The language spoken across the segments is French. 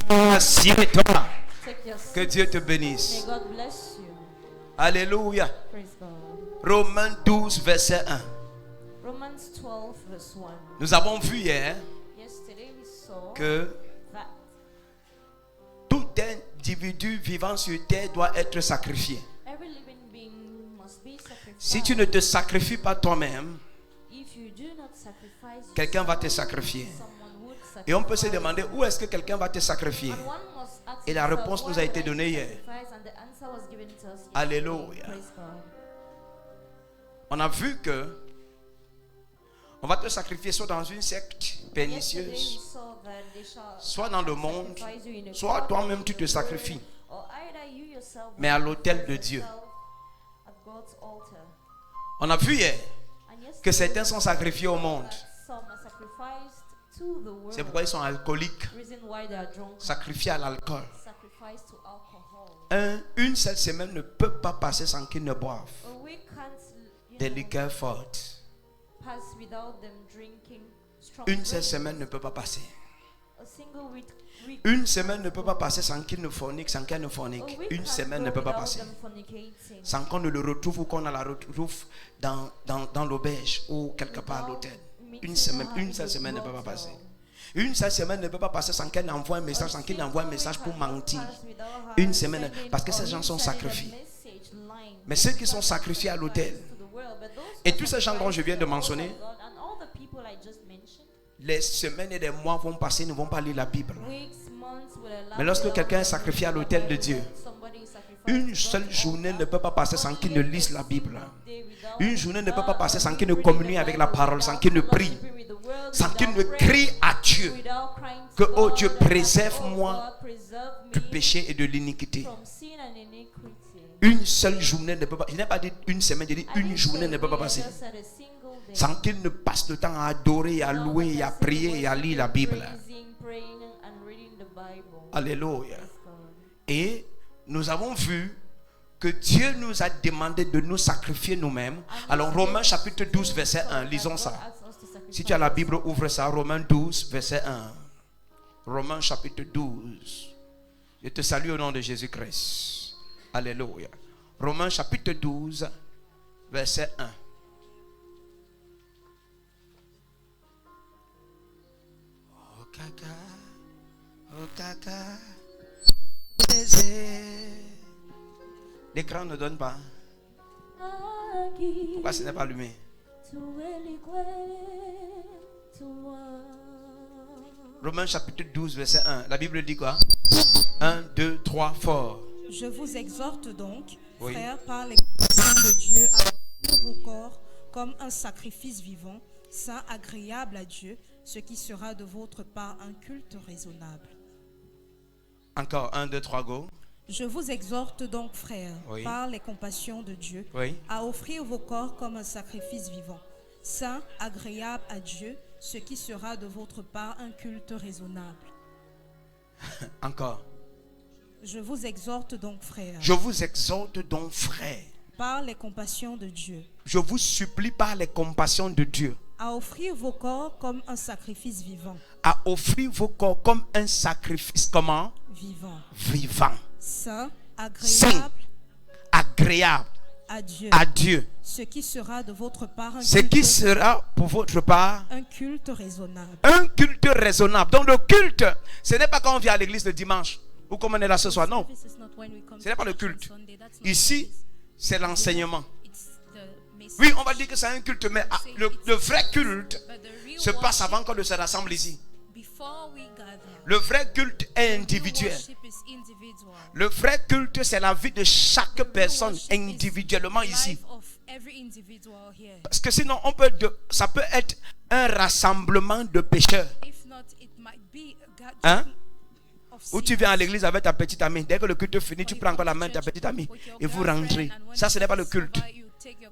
Assieds-toi. Take your seat. Que Dieu te May bénisse. God bless you. Alléluia. Praise God. Romains 12, verset 1. Romans 12 verse 1. Nous avons vu hier Yesterday we saw que that tout individu vivant sur terre doit être sacrifié. every living being must be sacrificed. Si tu ne te sacrifies pas toi-même, If you do not sacrifice quelqu'un va te yourself, sacrifier. someone would Et on peut se sacrifice demander où est-ce que quelqu'un va te sacrifier. you. And one must ask Et la himself, réponse why nous a été would I donnée hier. sacrifice? And the answer was given to us yesterday. Alléluia. Praise God. On a vu que on va te sacrifier soit dans une secte Yesterday we pernicieuse, saw that they shall soit dans le monde, sacrifice you in a soit cult, toi-même tu te sacrifies. or either you yourself Mais à will l'autel de sacrifice Dieu. yourself at God's altar. On a vu hier And que yesterday certains sont sacrifiés au monde. some are sacrificed to the world. C'est pourquoi ils sont alcooliques, Reason why they are drunk, sacrifiés à l'alcool. sacrificed to alcohol. Une seule semaine ne peut pas passer sans qu'ils ne boivent A week can't des liqueurs fortes. pass without them drinking strong Une seule drinks. semaine ne peut pas passer. A single week Une semaine ne peut pas passer sans qu'il ne fornique, sans qu'elle ne a fornique. week Une can't semaine ne go peut pas without passer them fornicating. sans qu'on ne le retrouve ou qu'on ne la retrouve dans l'auberge ou quelque part à l'hôtel. Une seule semaine ne peut pas passer. Une seule semaine ne peut pas passer sans qu'elle envoie un message, sans qu'il envoie un message pour mentir. Une semaine, parce que ces gens sont sacrifiés. Mais ceux qui sont sacrifiés à l'autel, et tous ces gens dont je viens de mentionner, les semaines et les mois vont passer, ils ne vont pas lire la Bible. Mais lorsque quelqu'un est sacrifié à l'autel de Dieu, une seule journée ne peut pas passer sans qu'il ne lise la Bible. Une journée ne peut pas passer sans qu'il ne communie avec la parole, sans qu'il ne prie, sans qu'il ne crie à Dieu que, oh Dieu, préserve-moi du péché et de l'iniquité. Une seule journée ne peut pas, je n'ai pas dit une semaine, j'ai dit une journée ne peut pas passer sans qu'il ne passe le temps à adorer, à louer, à prier et à lire la Bible. Alléluia. Et nous avons vu que Dieu nous a demandé de nous sacrifier nous-mêmes. Alors Romains chapitre 12 verset 1, lisons ça. Si tu as la Bible, ouvre ça. Romains 12 verset 1. Romains chapitre 12. Je te salue au nom de Jésus-Christ. Alléluia. Romains chapitre 12 verset 1. Oh caca, oh caca. L'écran ne donne pas. Pourquoi ce n'est pas allumé? Romains chapitre 12 verset 1. La Bible dit quoi? 1, 2, 3, fort. Je vous exhorte donc, Oui. frères, par les compassions de Dieu, à offrir vos corps comme un sacrifice vivant, saint, agréable à Dieu, ce qui sera de votre part un culte raisonnable. Encore 1, 2, 3, go. Je vous exhorte donc, frères, Oui. par les compassions de Dieu, Oui. à offrir vos corps comme un sacrifice vivant, saint, agréable à Dieu, ce qui sera de votre part un culte raisonnable. Encore. Je vous exhorte donc, frères, Je vous exhorte donc, frères. par les compassions de Dieu, Je vous supplie par les compassions de Dieu à offrir vos corps comme un sacrifice vivant, à offrir vos corps comme un sacrifice comment? vivant, Vivant, saint, saint, agréable agréable à Dieu, à Dieu. ce qui sera de votre part Ce qui sera pour votre part un culte raisonnable. un culte raisonnable. Donc le culte, ce n'est pas quand on vient à l'église le dimanche ou comme on est là ce soir. Non, ce n'est pas le culte. Ici, c'est l'enseignement. Oui, on va dire que c'est un culte, mais le vrai culte se passe avant qu'on ne se rassemble ici. Le vrai culte est individuel. Le vrai culte, c'est la vie de chaque personne individuellement ici. Parce que sinon, ça peut être un rassemblement de pécheurs. Hein? Où tu viens à l'église avec ta petite amie. Dès que le culte finit, tu prends encore la main de ta petite amie et vous rentrez. Ça, ce n'est pas le culte.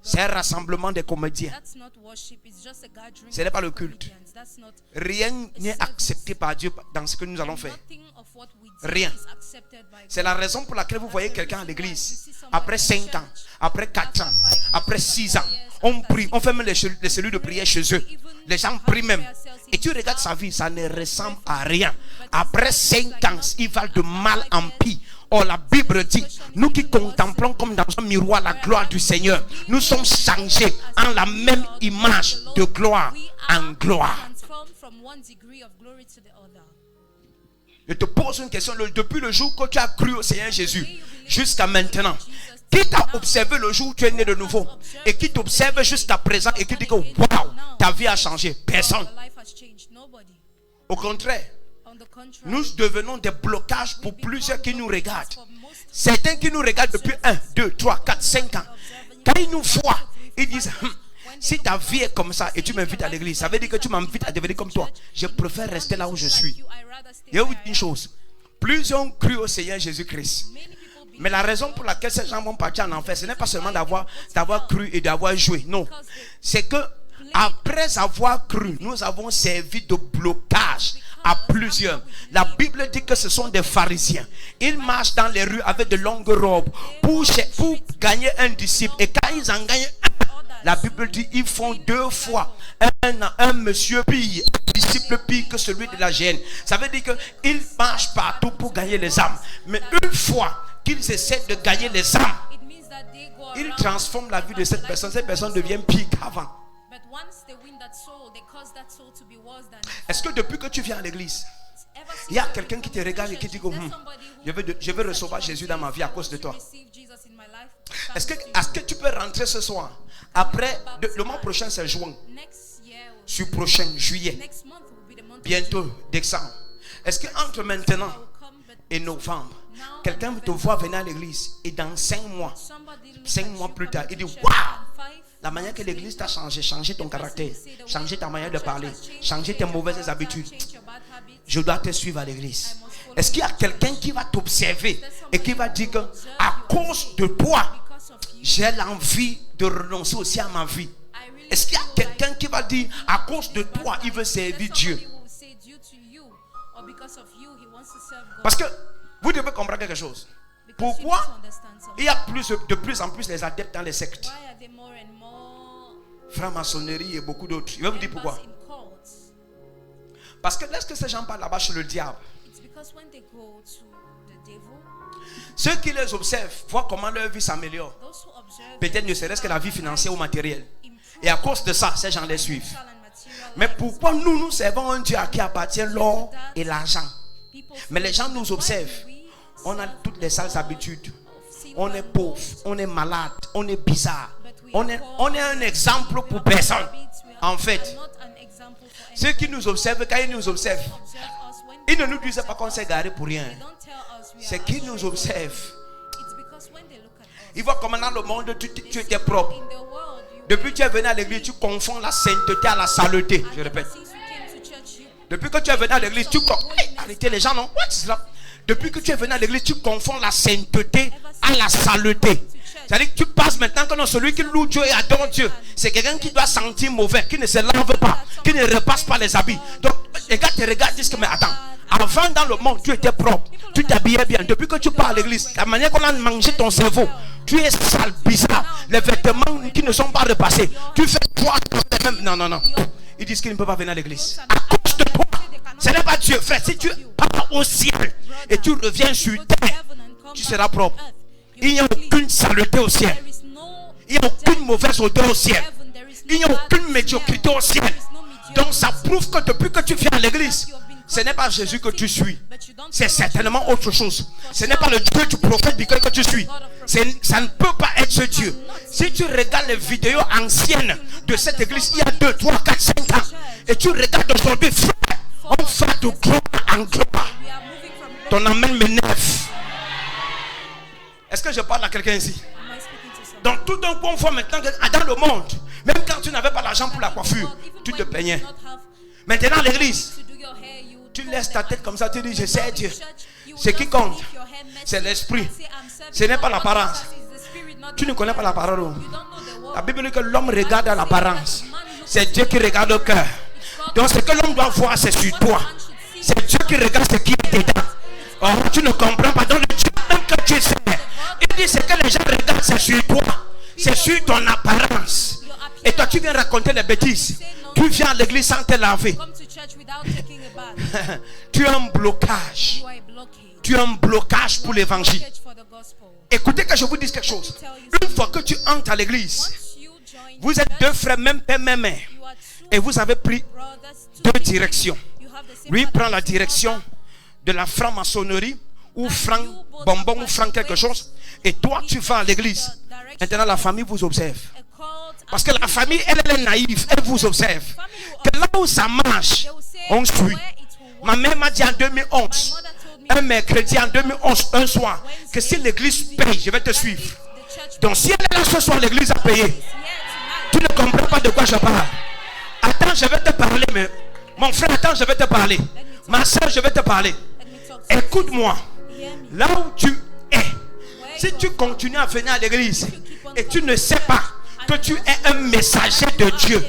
C'est un rassemblement des comédiens. That's not worship, it's just a gathering Ce n'est pas of le culte. comedians. That's not Rien n'est accepté par Dieu dans ce que nous allons faire. nothing of what we do Rien. is accepted by C'est God. la raison pour laquelle vous voyez quelqu'un à l'église. Après 5 ans, après 4 ans, après 6 ans, on prie, on ferme les cellules de prière chez eux. Les gens prient même. Et tu regardes sa vie, ça ne ressemble à rien. Après 5 ans, il va de mal en pire. Or, la Bible dit, nous qui contemplons comme dans un miroir la gloire du Seigneur, nous sommes changés en la même image de gloire en gloire. Transformed from one degree of glory to the other. Je te pose une question. Depuis le jour que tu as cru au Seigneur Jésus jusqu'à maintenant, qui t'a observé le jour où tu es né de nouveau et qui t'observe jusqu'à présent et qui dit que waouh, ta vie a changé? Personne. Your life has changed. Nobody. Au contraire, On the contrary, nous devenons des blocages pour plusieurs qui nous regardent. for most Certains qui nous regardent depuis 1, 2, 3, 4, 5 ans. Quand ils nous voient, ils disent si ta vie est comme ça et tu m'invites à l'église, ça veut dire que tu m'invites à devenir comme toi. Je préfère rester là où je suis. you, I rather stay Et vous where dites une I am. chose. Plusieurs ont cru au Seigneur Jésus-Christ. Many people believe Mais la raison pour laquelle ces gens vont partir en enfer, ce n'est pas seulement d'avoir cru et d'avoir joué. Non. C'est que après avoir cru, nous avons servi de blocage à plusieurs. La Bible dit que ce sont des pharisiens. Ils marchent dans les rues avec de longues robes pour gagner un disciple. Et quand ils en gagnent un, la Bible dit ils font 2 fois un monsieur pire, un disciple pire que celui de la gêne. Ça veut dire qu'ils marchent partout pour gagner les âmes. Mais une fois qu'ils essaient de gagner les âmes, it means that they go ils around transforment la vie de cette personne. Cette personne devient pire qu'avant. But once they win that soul, they cause that soul to be worse than Est-ce que depuis que tu viens à l'église, ever since il y a you quelqu'un qui te come to regarde et church, qui dit is there que somebody who je veux recevoir Jésus dans ma vie à cause de toi? receive Jesus in my life? Est-ce que tu peux rentrer ce soir? Après, le mois prochain c'est juin. Next year, Sur prochain, juillet. next month will be the month of Bientôt, décembre. Est-ce que entre maintenant June. Come, but et novembre, quelqu'un te voit venir à l'église et dans 5 mois, somebody look 5 at mois you plus coming tard, to il dit church waouh! and 5 La manière que l'église t'a changé, changer ton caractère, changer ta manière de parler, changer change tes your mauvaises character, habitudes. change your bad habits. Je dois te suivre à l'église. Est-ce qu'il y a quelqu'un qui va t'observer et qui va dire que à cause de toi, Because of you, j'ai l'envie de renoncer aussi à ma vie? I really Est-ce qu'il y a feel like quelqu'un qui va dire à cause de toi, il veut servir Dieu? somebody who will say due to you or because of you he wants to serve God. Parce que vous devez comprendre quelque chose. Because you Pourquoi need to understand something. il y a de plus en plus les adeptes dans les sectes, Why are there more and more franc-maçonnerie et beaucoup d'autres? Je vais vous dire members pourquoi. in cults? Parce que lorsque ces gens parlent là-bas chez le diable, It's because when they go to the devil, ceux qui les observent voient comment leur vie s'améliore. those who observe Peut-être ne serait-ce que la vie financière ou matérielle. improve Et à cause de ça, ces gens les suivent. physical and material Mais lives. pourquoi nous servons un Dieu à qui appartient l'or et l'argent? People Mais les gens feel, nous why observent. do we On a serve toutes les sales God habitudes. of silver On est and pauvre, gold, on est malade, on est bizarre. but we On are est, poor, on est un exemple we pour have bad personne. habits, we are En fait, not an example for ceux qui nous observent, quand ils nous observent, observe us when ils ne nous disent pas qu'on s'est garé pour rien. they don't tell us we C'est are qu'ils nous astray. observent. It's because when they look at us, Ils voient comment dans le monde tu étais propre. in the world, you Depuis que tu es venu à l'église, tu confonds la sainteté à la saleté. Je and répète. since you came to church, you Depuis que tu es venu à l'église, tu confonds. Arrêtez les gens, non? What is that? Depuis que tu es venu à l'église, tu confonds la sainteté à la saleté. C'est-à-dire que tu passes maintenant que non, celui qui loue Dieu et adore Dieu, c'est quelqu'un qui doit sentir mauvais, qui ne se lave pas, qui ne repasse pas les habits. Donc, les gars te regardent, disent que mais attends, avant dans le monde, tu étais propre, tu t'habillais bien. Depuis que tu pars à l'église, la manière qu'on a mangé ton cerveau, tu es sale, bizarre, les vêtements qui ne sont pas repassés, tu fais toi même. Non, non, non. Ils disent qu'ils ne peuvent pas venir à l'église. À cause de toi, ce n'est pas Dieu, frère. Si tu pars au ciel et tu reviens sur go to terre, heaven and come tu back seras to propre. earth. Il n'y a aucune saleté au ciel. There is no Il n'y a aucune mauvaise odeur au ciel. heaven, there is Il n'y a no aucune bad médiocrité smell, au ciel. there is no mediocre. Donc ça prouve que depuis que tu viens à l'église, ce n'est pas Jésus que tu suis. C'est certainement autre chose. Ce n'est pas le Dieu du prophète Michael que tu suis. Ça ne peut pas être ce Dieu. Si tu regardes les vidéos anciennes de cette église, il y a 2, 3, 4, 5 ans, et tu regardes aujourd'hui, frère, on fait de gloire en gloire. We are moving from Ton amen m'énerve. Est-ce que je parle à quelqu'un ici? Am I speaking to someone? Donc tout d'un coup, on voit maintenant que dans le monde, même quand tu n'avais pas l'argent pour la coiffure, tu te peignais. Maintenant à l'église, tu laisses ta tête comme ça, tu dis je sais Dieu. Ce qui compte, c'est l'esprit. Ce n'est pas l'apparence. Tu ne connais pas la parole. La Bible dit que l'homme regarde à l'apparence. C'est Dieu qui regarde au cœur. Donc ce que l'homme doit voir, c'est sur toi. C'est Dieu qui regarde ce qui est dedans. Oh, tu ne comprends pas. Donc le Dieu même que tu sais, il dit ce que les gens regardent, c'est sur toi. C'est sur ton apparence. Et toi, tu viens raconter des bêtises. Tu viens à l'église sans te laver. Tu as un blocage. Tu as un blocage pour l'évangile. Écoutez que je vous dise quelque chose. Une fois que tu entres à l'église, vous êtes deux frères, même père, même mère. Et vous avez pris deux directions. Lui prend la direction de la franc-maçonnerie ou franc-bonbon ou franc quelque chose. Et toi, tu vas à l'église. Maintenant, la famille vous observe. Parce que la famille, elle est naïve. Elle vous observe. Que là où ça marche, on suit. Ma mère m'a dit en 2011, un mercredi en 2011, un soir, que si l'église paye, je vais te suivre. Donc si elle est là ce soir, l'église a payé. Tu ne comprends pas de quoi je parle. Attends, je vais te parler. Mais mon frère, attends, je vais te parler. Ma soeur, je vais te parler. Écoute-moi. Là où tu es, si tu continues à venir à l'église et tu ne sais pas que tu es un messager de Dieu,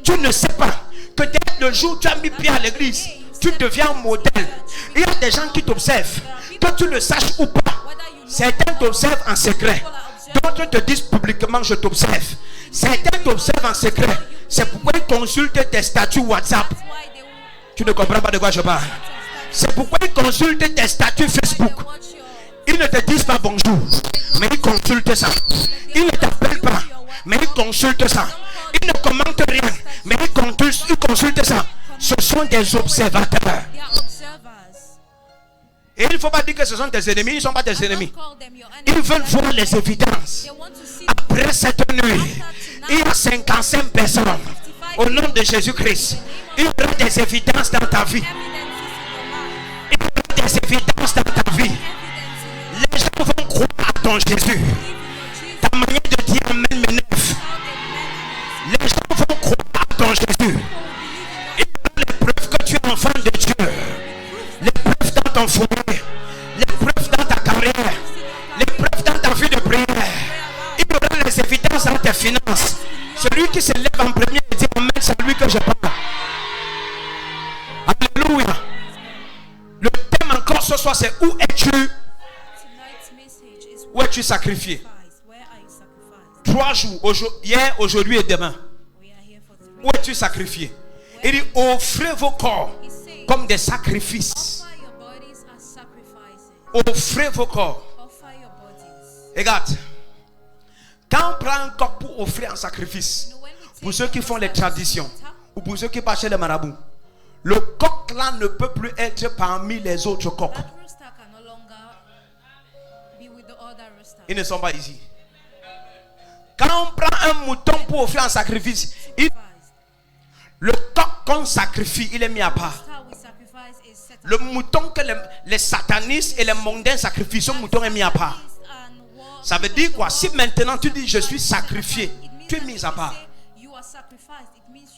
tu ne sais pas que dès le jour où tu as mis pied à l'église, tu deviens un modèle. Il y a des gens qui t'observent, que tu le saches ou pas. Certains t'observent en secret, d'autres te disent publiquement je t'observe. Certains t'observent en secret. C'est pourquoi ils consultent tes statuts WhatsApp. Tu ne comprends pas de quoi je parle. C'est pourquoi ils consultent tes statuts Facebook. Ils ne te disent pas bonjour, mais ils consultent ça. Ils ne t'appellent pas, mais ils consultent ça. Ils ne commentent rien, mais ils consultent ça. Ce sont des observateurs. Et il ne faut pas dire que ce sont tes ennemis. Ils ne sont pas tes ennemis. Ils veulent voir les évidences. Après cette nuit, il y a 55 personnes au nom de Jésus-Christ. Il y aura des évidences dans ta vie. Il y aura des évidences dans ta vie. Les gens vont croire à ton Jésus. Ta manière de dire amen m'énerve. Les gens vont croire à ton Jésus. Il y aura les preuves que tu es enfant de Dieu. Les preuves dans ton foyer. Les preuves dans ta carrière. Les preuves dans ta vie de prière. Il y aura les évidences dans tes finances. Celui qui se lève en premier et dit amen, c'est lui que je parle. Alléluia. Le thème encore ce soir, c'est où es-tu? Où es-tu sacrifié? 3 jours, hier, aujourd'hui et demain. Où es-tu sacrifié? Il dit offrez vos corps comme des sacrifices. Offrez vos corps. Regarde. Quand on prend un corps pour offrir un sacrifice, pour ceux qui font les traditions ou pour ceux qui passent chez les marabouts, le coq là ne peut plus être parmi les autres coqs. Ils ne sont pas ici. Quand on prend un mouton pour offrir un sacrifice, le coq qu'on sacrifie, il est mis à part. Le mouton que les satanistes et les mondains sacrifient, ce mouton est mis à part. Ça veut dire quoi? Si maintenant tu dis je suis sacrifié, tu es mis à part.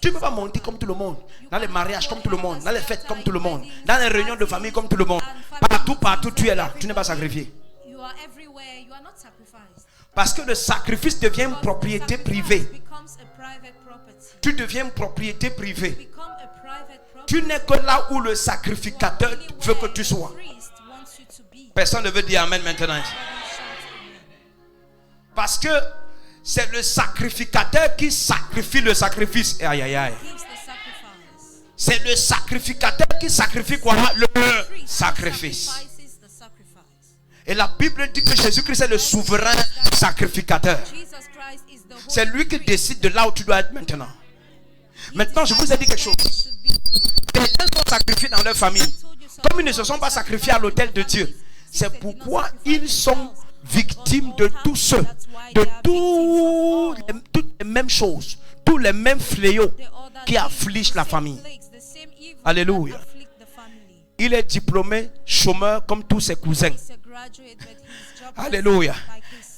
Tu ne peux pas monter comme tout le monde, dans les mariages comme tout le monde, dans les fêtes comme tout le monde, dans les réunions de famille comme tout le monde. Partout tu es là, tu n'es pas sacrifié. Parce que le sacrifice devient une propriété privée. Tu deviens une propriété privée. Tu n'es que là où le sacrificateur veut que tu sois. Personne ne veut dire amen maintenant. Parce que c'est le sacrificateur qui sacrifie le sacrifice. Aïe aïe aïe. C'est le sacrificateur qui sacrifie quoi? Le sacrifice. Et la Bible dit que Jésus-Christ est le souverain sacrificateur. C'est lui qui décide de là où tu dois être maintenant. Maintenant, je vous ai dit quelque chose. Certains sont sacrifiés dans leur famille. Comme ils ne se sont pas sacrifiés à l'autel de Dieu, c'est pourquoi ils sont victimes de tous ceux, de toutes les mêmes choses, tous les mêmes fléaux qui affligent la famille. Alléluia. Il est diplômé, chômeur comme tous ses cousins. Alléluia.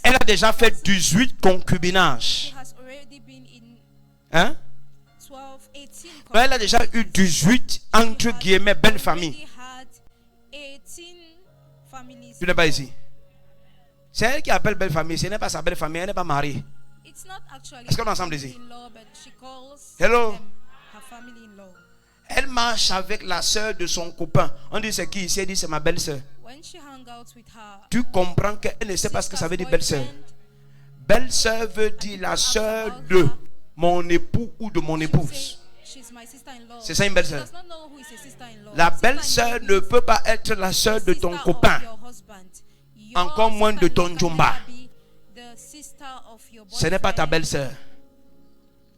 Elle a déjà fait 18 concubinages. Hein? Elle a déjà eu 18 entre guillemets belles familles. Tu n'es pas ici. C'est elle qui appelle belle famille. Ce n'est pas sa belle famille. Elle n'est pas mariée. Est-ce qu'on est ensemble ici? Hello. Elle marche avec la soeur de son copain. On dit c'est qui ici? Elle dit c'est ma belle-soeur. Tu comprends qu'elle ne sait pas ce que ça veut dire belle-soeur. Belle-soeur veut dire la soeur de mon époux ou de mon épouse. C'est ça une belle-soeur. La belle-soeur ne peut pas être la soeur de ton copain. Encore moins de ton jomba. Ce n'est pas ta belle-soeur.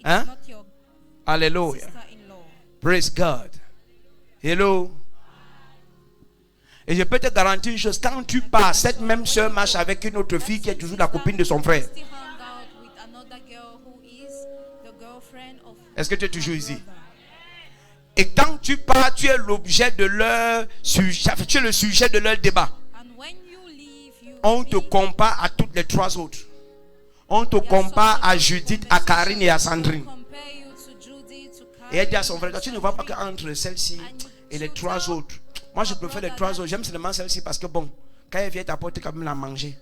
Hein? Alléluia. Praise God. Hello. Et je peux te garantir une chose. Quand tu pars, cette même soeur marche avec une autre fille qui est toujours la copine de son frère. Est-ce que tu es toujours ici? Et quand tu pars, tu es l'objet de leur sujet. Tu es le sujet de leur débat. On te compare à toutes les trois autres. On te compare à Judith, à Karine et à Sandrine. Et elle dit à son frère, tu ne vois pas qu'entre celle-ci et les trois autres, moi je préfère les trois autres, j'aime seulement celle-ci parce que bon, quand elle vient t'apporter quand même la manger.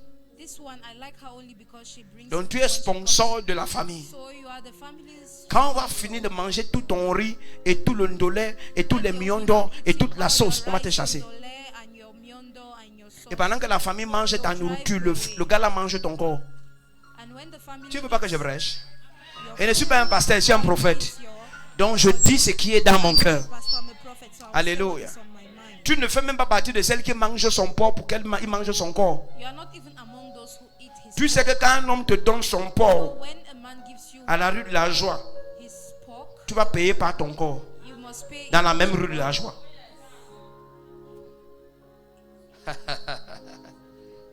Donc tu es sponsor de la famille. Quand on va finir de manger tout ton riz et tout le ndolé et tous les millions d'or et toute la sauce, on va te chasser. Et pendant que la famille mange ta nourriture, le gars là mange ton corps. Tu ne veux pas que je prêche? Et je ne suis pas un pasteur, je suis un prophète. Donc je dis ce qui est dans mon cœur. Alléluia. Tu ne fais même pas partie de celle qui mange son porc pour qu'elle mange son corps. Tu sais que quand un homme te donne son porc à la rue de la Joie, tu vas payer par ton corps dans la même rue de la Joie.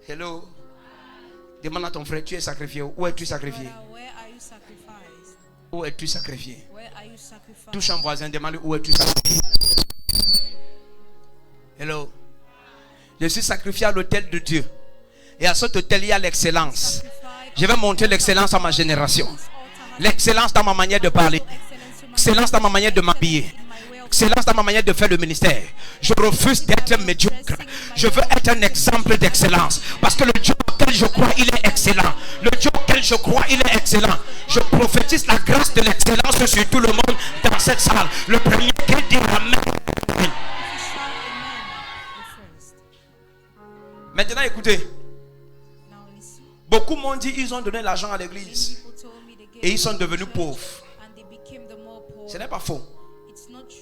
Hello. Demande à ton frère, tu es sacrifié. Où es-tu sacrifié? Où es-tu sacrifié? Touche un voisin, demande où es-tu sacrifié. Hello. Je suis sacrifié à l'autel de Dieu. Et à cet autel, il y a l'excellence. Je vais montrer l'excellence à ma génération. L'excellence dans ma manière de parler. L'excellence dans ma manière de m'habiller. L'excellence dans ma manière de faire le ministère. Je refuse d'être médiocre. Je veux être un exemple d'excellence. Parce que le Dieu auquel je crois, il est excellent. Le Dieu auquel je crois, il est excellent. Je prophétise la grâce de l'excellence sur tout le monde dans cette salle. Le premier qui dit Amen. Maintenant écoutez. Beaucoup m'ont dit ils ont donné l'argent à l'église et ils sont devenus pauvres. Ce n'est pas faux.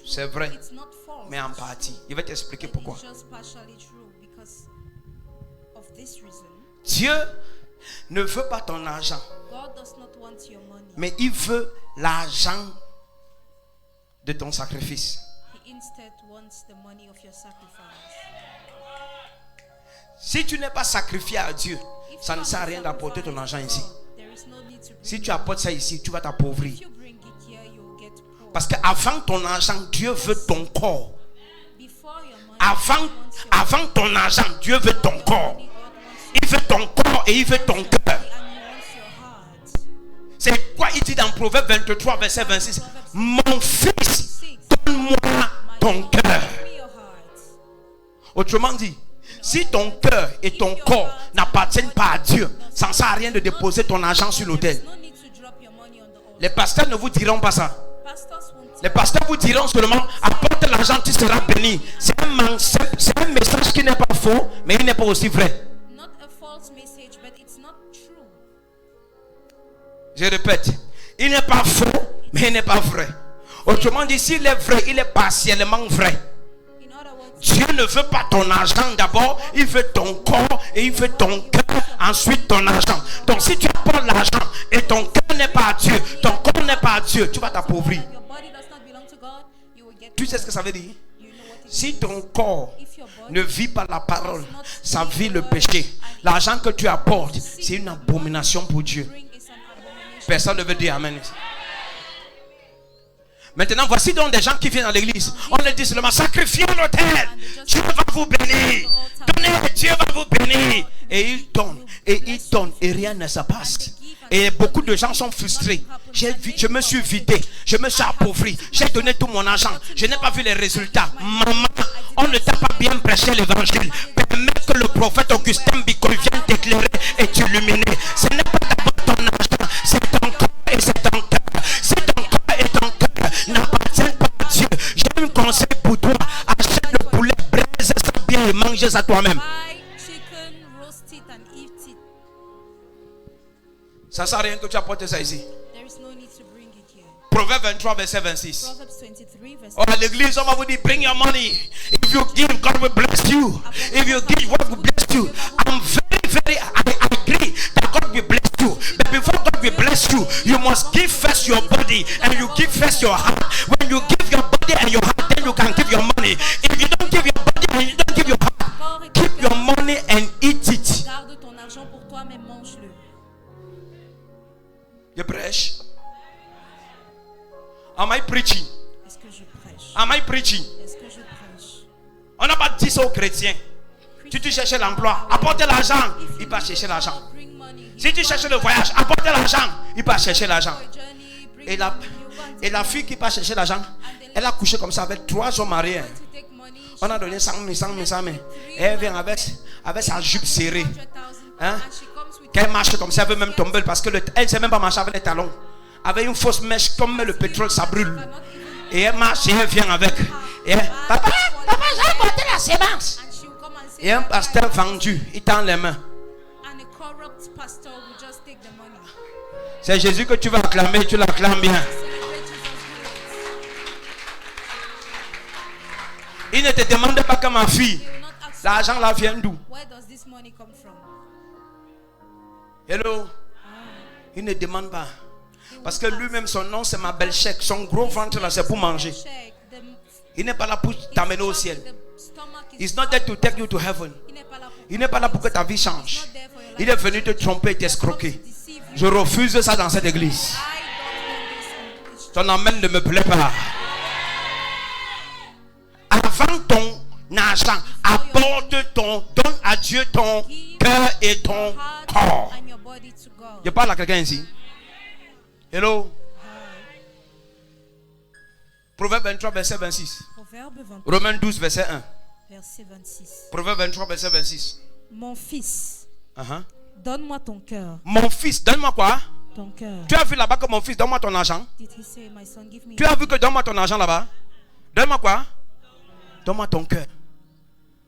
C'est vrai. Mais en partie. Je vais t'expliquer pourquoi. Dieu ne veut pas ton argent. Mais il veut l'argent de ton sacrifice. Si tu n'es pas sacrifié à Dieu, ça ne sert à rien d'apporter ton argent ici. Si tu apportes ça ici, tu vas t'appauvrir. Parce qu'avant ton argent, Dieu veut ton corps. Avant ton argent, Dieu veut ton corps. Il veut ton corps et il veut ton cœur. C'est quoi il dit dans Proverbe 23, verset 26? Mon fils, donne-moi ton cœur. Autrement dit, si ton cœur et ton corps n'appartiennent pas à Dieu, ça ne sert à rien de déposer ton argent sur l'autel. Les pasteurs ne vous diront pas ça. Les pasteurs vous diront seulement apporte l'argent, tu seras béni. C'est un message qui n'est pas faux, mais il n'est pas aussi vrai. Je répète, il n'est pas faux, mais il n'est pas vrai. Autrement dit, s'il est vrai, il est partiellement vrai. Dieu ne veut pas ton argent d'abord, il veut ton corps et il veut ton cœur, ensuite ton argent. Donc si tu apportes l'argent et ton cœur n'est pas à Dieu, ton corps n'est pas à Dieu, tu vas t'appauvrir. Tu sais ce que ça veut dire? Si ton corps ne vit pas la parole, ça vit le péché. L'argent que tu apportes, c'est une abomination pour Dieu. Personne ne veut dire Amen. Maintenant, voici donc des gens qui viennent à l'église. On leur dit seulement sacrifiez l'autel. Dieu va vous bénir. Donnez, Dieu va vous bénir. Et ils donnent. Et ils donnent. Et rien ne se passe. Et beaucoup de gens sont frustrés. Je me suis vidé. Je me suis appauvri. J'ai donné tout mon argent. Je n'ai pas vu les résultats. Maman, on ne t'a pas bien prêché l'évangile. Permets que le prophète Augustin Bicol vienne t'éclairer et t'illuminer. Ce n'est pas d'abord ton argent. C'est manger ça toi-même. Buy chicken, roast it and eat it. Ça sert à rien que tu apportes ça ici. There is no need to bring it here. Proverbe 23, verset 26. Proverbs 23 verse Oh, à l'église, on va vous dire, bring your money. If you give, God will bless you. If you give, God will bless you. I'm very, I agree that God will bless you. But before God will bless you, you must give first your body and you give first your heart. When you give your body and your heart, then you can give your money. If you don't give your body and you don't give your heart, keep your money and eat it. Garde ton argent pour toi, mais mange-le. Je prêche. Am I preaching? Est-ce que je prêche? Am I preaching? Est-ce que je prêche? On n'a pas dit ça aux chrétiens. Si tu cherches l'emploi, apporte l'argent, il va chercher l'argent. Bring money. Si tu cherches le voyage, apporte l'argent, il va chercher l'argent. Et la fille qui va chercher l'argent, elle a couché comme ça avec 3 hommes mariés. On a donné 100 000, 100 000, 100 000. Et elle vient avec sa jupe serrée. Hein? Quand elle marche comme ça, elle veut même tomber parce que elle ne sait même pas marcher avec les talons. Avec une fausse mèche, comme le pétrole, ça brûle. Et elle marche et elle vient avec. Et elle, papa, j'ai apporté la sémence. Et un pasteur vendu, il tend les mains. C'est Jésus que tu vas acclamer, tu l'acclames bien. Il ne te demande pas que ma fille, l'argent là vient d'où? Hello? Il ne demande pas. Parce que lui-même, son nom, c'est ma belle chèque. Son gros ventre là, c'est pour manger. Il n'est pas là pour t'amener au ciel. He's not there to take you to heaven. Il n'est pas là pour que ta vie change. Il est venu te tromper et t'escroquer. Je refuse ça dans cette église. Ton amen ne me plaît pas. Avant ton argent, apporte donne à Dieu ton cœur et ton corps. Je parle à quelqu'un ici. Hello. Proverbe 23, verset 26. Romains 12, verset 1. Verset 26. Proverbe 23, verset 26. Mon fils, donne-moi ton cœur. Mon fils, donne-moi quoi? Ton cœur. Tu as vu là-bas que mon fils, donne-moi ton argent? Did he say, my son, give me Tu as vu que donne-moi ton argent là-bas? Donne-moi quoi? Donne-moi ton cœur.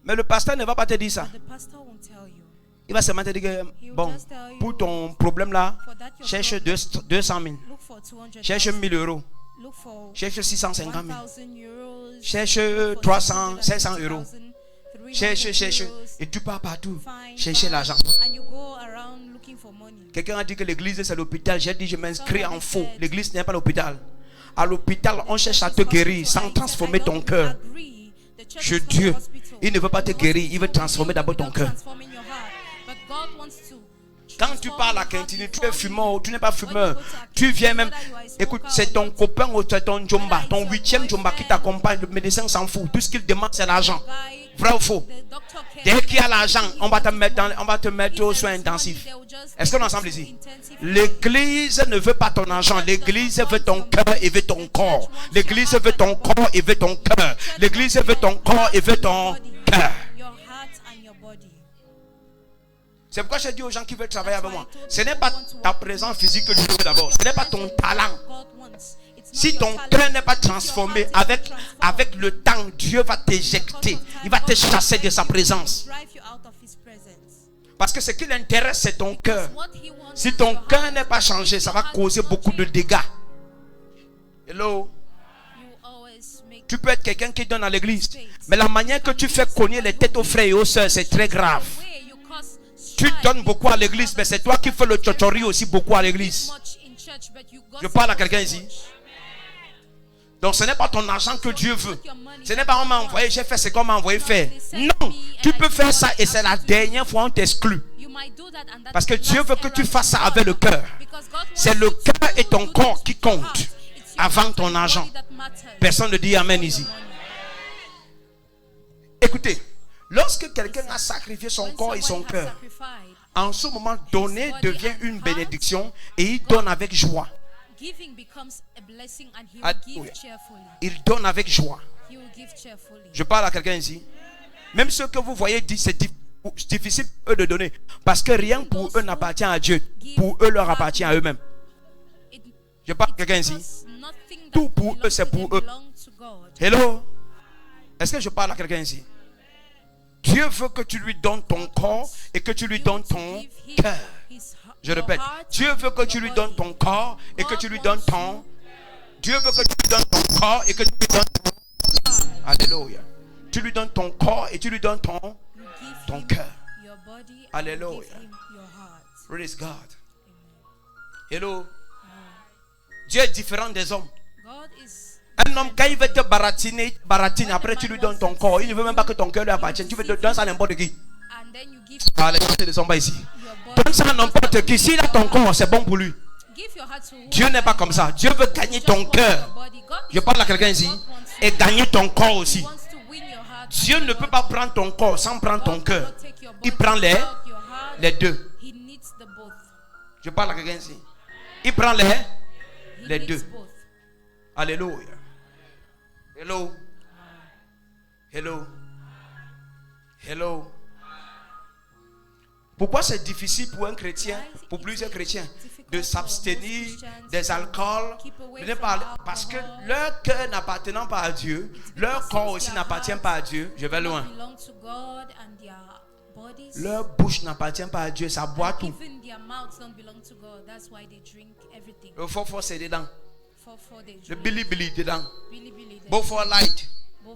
Mais le pasteur ne va pas te dire ça. The pastor won't tell you. Il va seulement te dire que, bon, pour ton problème là, cherche 200 000. Look for 200. Cherche 1000 euros. Look for Cherche 650 000. 1,000 euros. Cherche Look for 300, 500 200,000, euros. 300 Cherche. euros. Et tu pars partout. Find, Chercher l'argent. And you go around looking for money. Quelqu'un a dit que l'église c'est l'hôpital. J'ai dit je m'inscris en faux. L'église n'est pas l'hôpital. À l'hôpital, on cherche à te guérir sans transformer ton cœur. Je Dieu, il ne veut pas te guérir. Il veut transformer d'abord ton cœur. Quand tu parles à quelqu'un, tu es fumeur ou tu n'es pas fumeur. Tu viens même. Écoute, c'est ton copain ou c'est ton Jomba, ton 8e Jomba qui t'accompagne. Le médecin s'en fout. Tout ce qu'il demande, c'est l'argent. Vrai ou faux? Dès qu'il y a l'argent, on va te mettre aux soins intensifs. Est-ce qu'on est ensemble ici? L'église ne veut pas ton argent. L'église veut ton cœur et veut ton corps. L'église veut ton corps et veut ton cœur. L'église veut ton corps et veut ton cœur. C'est pourquoi je dis aux gens qui veulent travailler avec moi, ce n'est pas ta présence physique que Dieu veut d'abord. Ce n'est pas ton talent. Si ton cœur n'est pas transformé, avec le temps, Dieu va t'éjecter. Il va te chasser de sa présence. Parce que ce qui l'intéresse, c'est ton cœur. Si ton cœur n'est pas changé, ça va causer beaucoup de dégâts. Hello? Tu peux être quelqu'un qui donne à l'église, mais la manière que tu fais cogner les têtes aux frères et aux sœurs, c'est très grave. Tu donnes beaucoup à l'église, mais c'est toi qui fais le chochori aussi beaucoup à l'église. Je parle à quelqu'un ici. Donc ce n'est pas ton argent que Dieu veut. Ce n'est pas on m'a envoyé, j'ai fait ce qu'on m'a envoyé faire. Non, tu peux faire ça et c'est la dernière fois on t'exclut. Parce que Dieu veut que tu fasses ça avec le cœur. C'est le cœur et ton corps qui comptent avant ton argent. Personne ne dit amen ici. Écoutez. Lorsque quelqu'un a sacrifié son corps et son cœur, en ce moment, donner devient une bénédiction et il donne avec joie. Il donne avec joie. Je parle à quelqu'un ici. Même ceux que vous voyez disent c'est difficile eux de donner. Parce que rien pour eux n'appartient à Dieu. Pour eux leur appartient à eux-mêmes. Je parle à quelqu'un ici. Tout pour eux c'est pour eux. Hello? Est-ce que je parle à quelqu'un ici? Dieu veut que tu lui donnes ton corps et que tu lui donnes ton cœur. Je répète, Dieu veut que tu lui donnes ton corps et que tu lui donnes ton... Dieu veut que tu lui donnes ton corps et que tu lui donnes ton... Alléluia. Tu lui donnes ton corps et tu lui donnes ton cœur. Alléluia. Praise God. Hello. Dieu est différent des hommes. Un homme, quand il veut te baratine, après tu lui donnes ton corps. Il ne veut même pas que ton cœur lui appartienne. Tu veux te donner ça à n'importe qui. Ah, les gens ne sont pas ici. Donne ça à n'importe qui. S'il a ton corps, c'est bon pour lui. Dieu n'est pas comme ça. Dieu veut gagner ton cœur. Je parle à quelqu'un ici. Et gagner ton corps aussi. Dieu ne peut pas prendre ton corps sans prendre ton cœur. Il prend les deux. Je parle à quelqu'un ici. Il prend les deux. Alléluia. Hello. Hello. Hello. Pourquoi c'est difficile pour un chrétien, pour plusieurs chrétiens, de s'abstenir des alcools? Parce que leur cœur n'appartenant pas à Dieu, leur corps aussi n'appartient pas à Dieu. Je vais loin. Leur bouche n'appartient pas à Dieu, ça boit tout. Le fort c'est dedans. Le billy dedans. Both for light,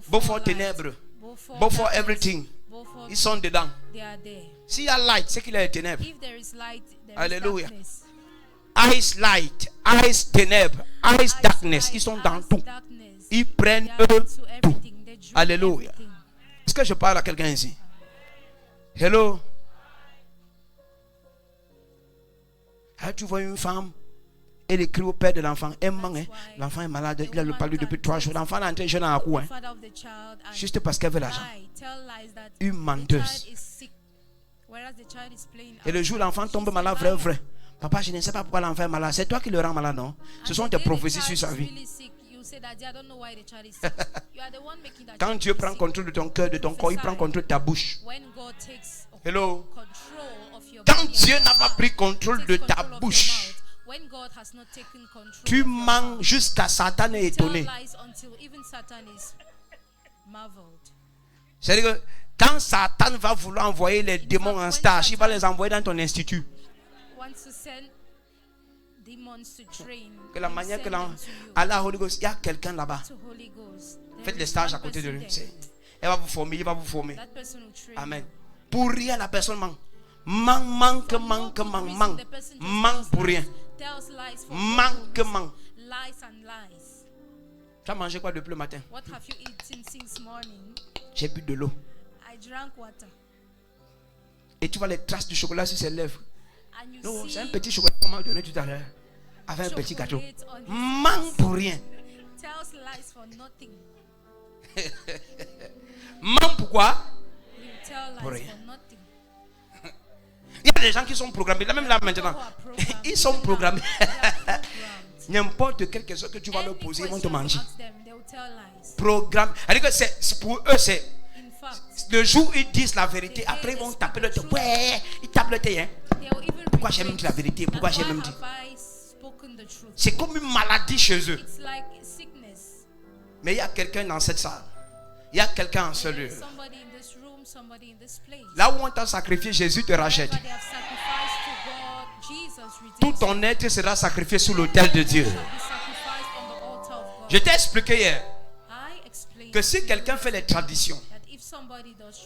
both for ténèbres, both for everything. Ils sont dedans. S'il y a light, c'est qu'il y a les ténèbres. Alléluia. Eyes light, eyes ténèbres, eyes darkness. Ils sont dans tout. Ils prennent tout. Alléluia. Est-ce que je parle à quelqu'un ici? Hello. Tu vois une femme, elle écrit au père de l'enfant. L'enfant est malade, il a le palu depuis 3 jours. L'enfant est entré jeune à la cour. Juste parce qu'elle veut l'argent. Une menteuse. Et le jour où l'enfant tombe malade, vrai. Papa, je ne sais pas pourquoi l'enfant est malade. C'est toi qui le rends malade, non? Ce sont tes prophéties sur sa vie. Quand Dieu prend contrôle de ton cœur, de ton corps, il prend contrôle de ta bouche. Hello. Quand Dieu n'a pas pris contrôle de ta bouche, tu mens jusqu'à Satan est étonné. C'est-à-dire que quand Satan va vouloir envoyer les démons en stage, il va les envoyer dans ton institut. Que la manière que Allah Holy Ghost, il y a quelqu'un là-bas. Faites les stages à côté de lui. Elle va vous former, il va vous former. Amen. Pour rien, la personne ment. Manque pour rien. Manquement. Tu as mangé quoi depuis le matin? J'ai bu de l'eau. Et tu vois les traces du chocolat sur ses lèvres. Non, c'est un petit chocolat qu'on m'a donné tout à l'heure. Avec un petit gâteau. Manque pour rien. Manque pourquoi? Pour rien. Il y a des gens qui sont programmés. Là même là maintenant. Ils sont programmés. N'importe quelle question que tu vas leur poser, ils vont te manger. Programme. Pour eux, c'est le jour où ils disent la vérité, après ils vont taper le thé. Ouais, ils tapent le thé. Hein. Pourquoi j'ai même dit la vérité? Pourquoi j'ai même dit? C'est comme une maladie chez eux. Mais il y a quelqu'un dans cette salle. Il y a quelqu'un en ce lieu. Là où on t'a sacrifié, Jésus te rachète. Tout ton être sera sacrifié sur l'autel de Dieu. Je t'ai expliqué hier que si quelqu'un fait les traditions,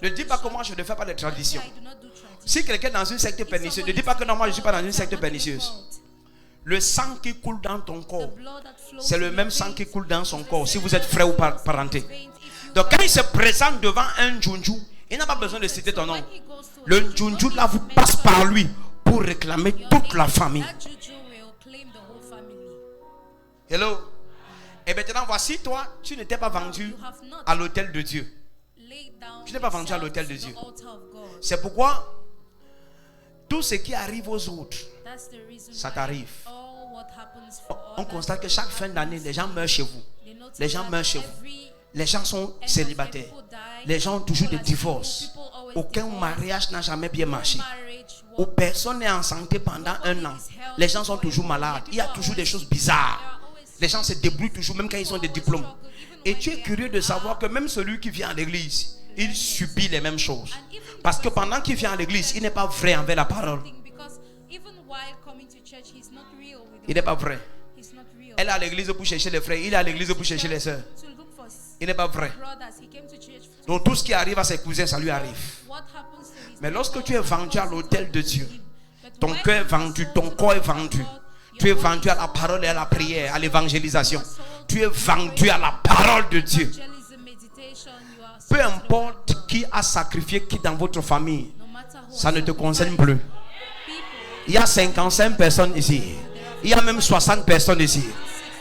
ne dis pas que moi je ne fais pas les traditions. Si quelqu'un est dans une secte pernicieuse, ne dis pas que non, moi je ne suis pas dans une secte pernicieuse. Le sang qui coule dans ton corps, c'est le même sang qui coule dans son corps, si vous êtes frère ou parenté. Donc quand il se présente devant un djunju, il n'a pas besoin de citer ton nom. Le djunju là vous passe par lui pour réclamer toute la famille. Hello. Et maintenant voici toi, tu n'étais pas vendu à l'autel de Dieu. Tu n'es pas vendu à l'autel de Dieu. C'est pourquoi tout ce qui arrive aux autres, ça t'arrive. On constate que chaque fin d'année, les gens meurent chez vous. Les gens meurent chez vous. Les gens sont célibataires. Les gens ont toujours des divorces. Aucun mariage n'a jamais bien marché. Où personne n'est en santé pendant 1 an. Les gens sont toujours malades. Il y a toujours des choses bizarres. Les gens se débrouillent toujours, même quand ils ont des diplômes. Et tu es curieux de savoir que même celui qui vient à l'église, il subit les mêmes choses. Parce que pendant qu'il vient à l'église, il n'est pas vrai envers la parole. Il n'est pas vrai. Elle est à l'église pour chercher les frères, il est à l'église pour chercher les sœurs. Il n'est pas vrai. Donc tout ce qui arrive à ses cousins, ça lui arrive. Mais lorsque tu es vendu à l'autel de Dieu, ton cœur est vendu, ton corps est vendu. Tu es vendu à la parole et à la prière, à l'évangélisation. Tu es vendu à la parole de Dieu. Peu importe qui a sacrifié qui dans votre famille, ça ne te concerne plus. Il y a 55 personnes ici. Il y a même 60 personnes ici.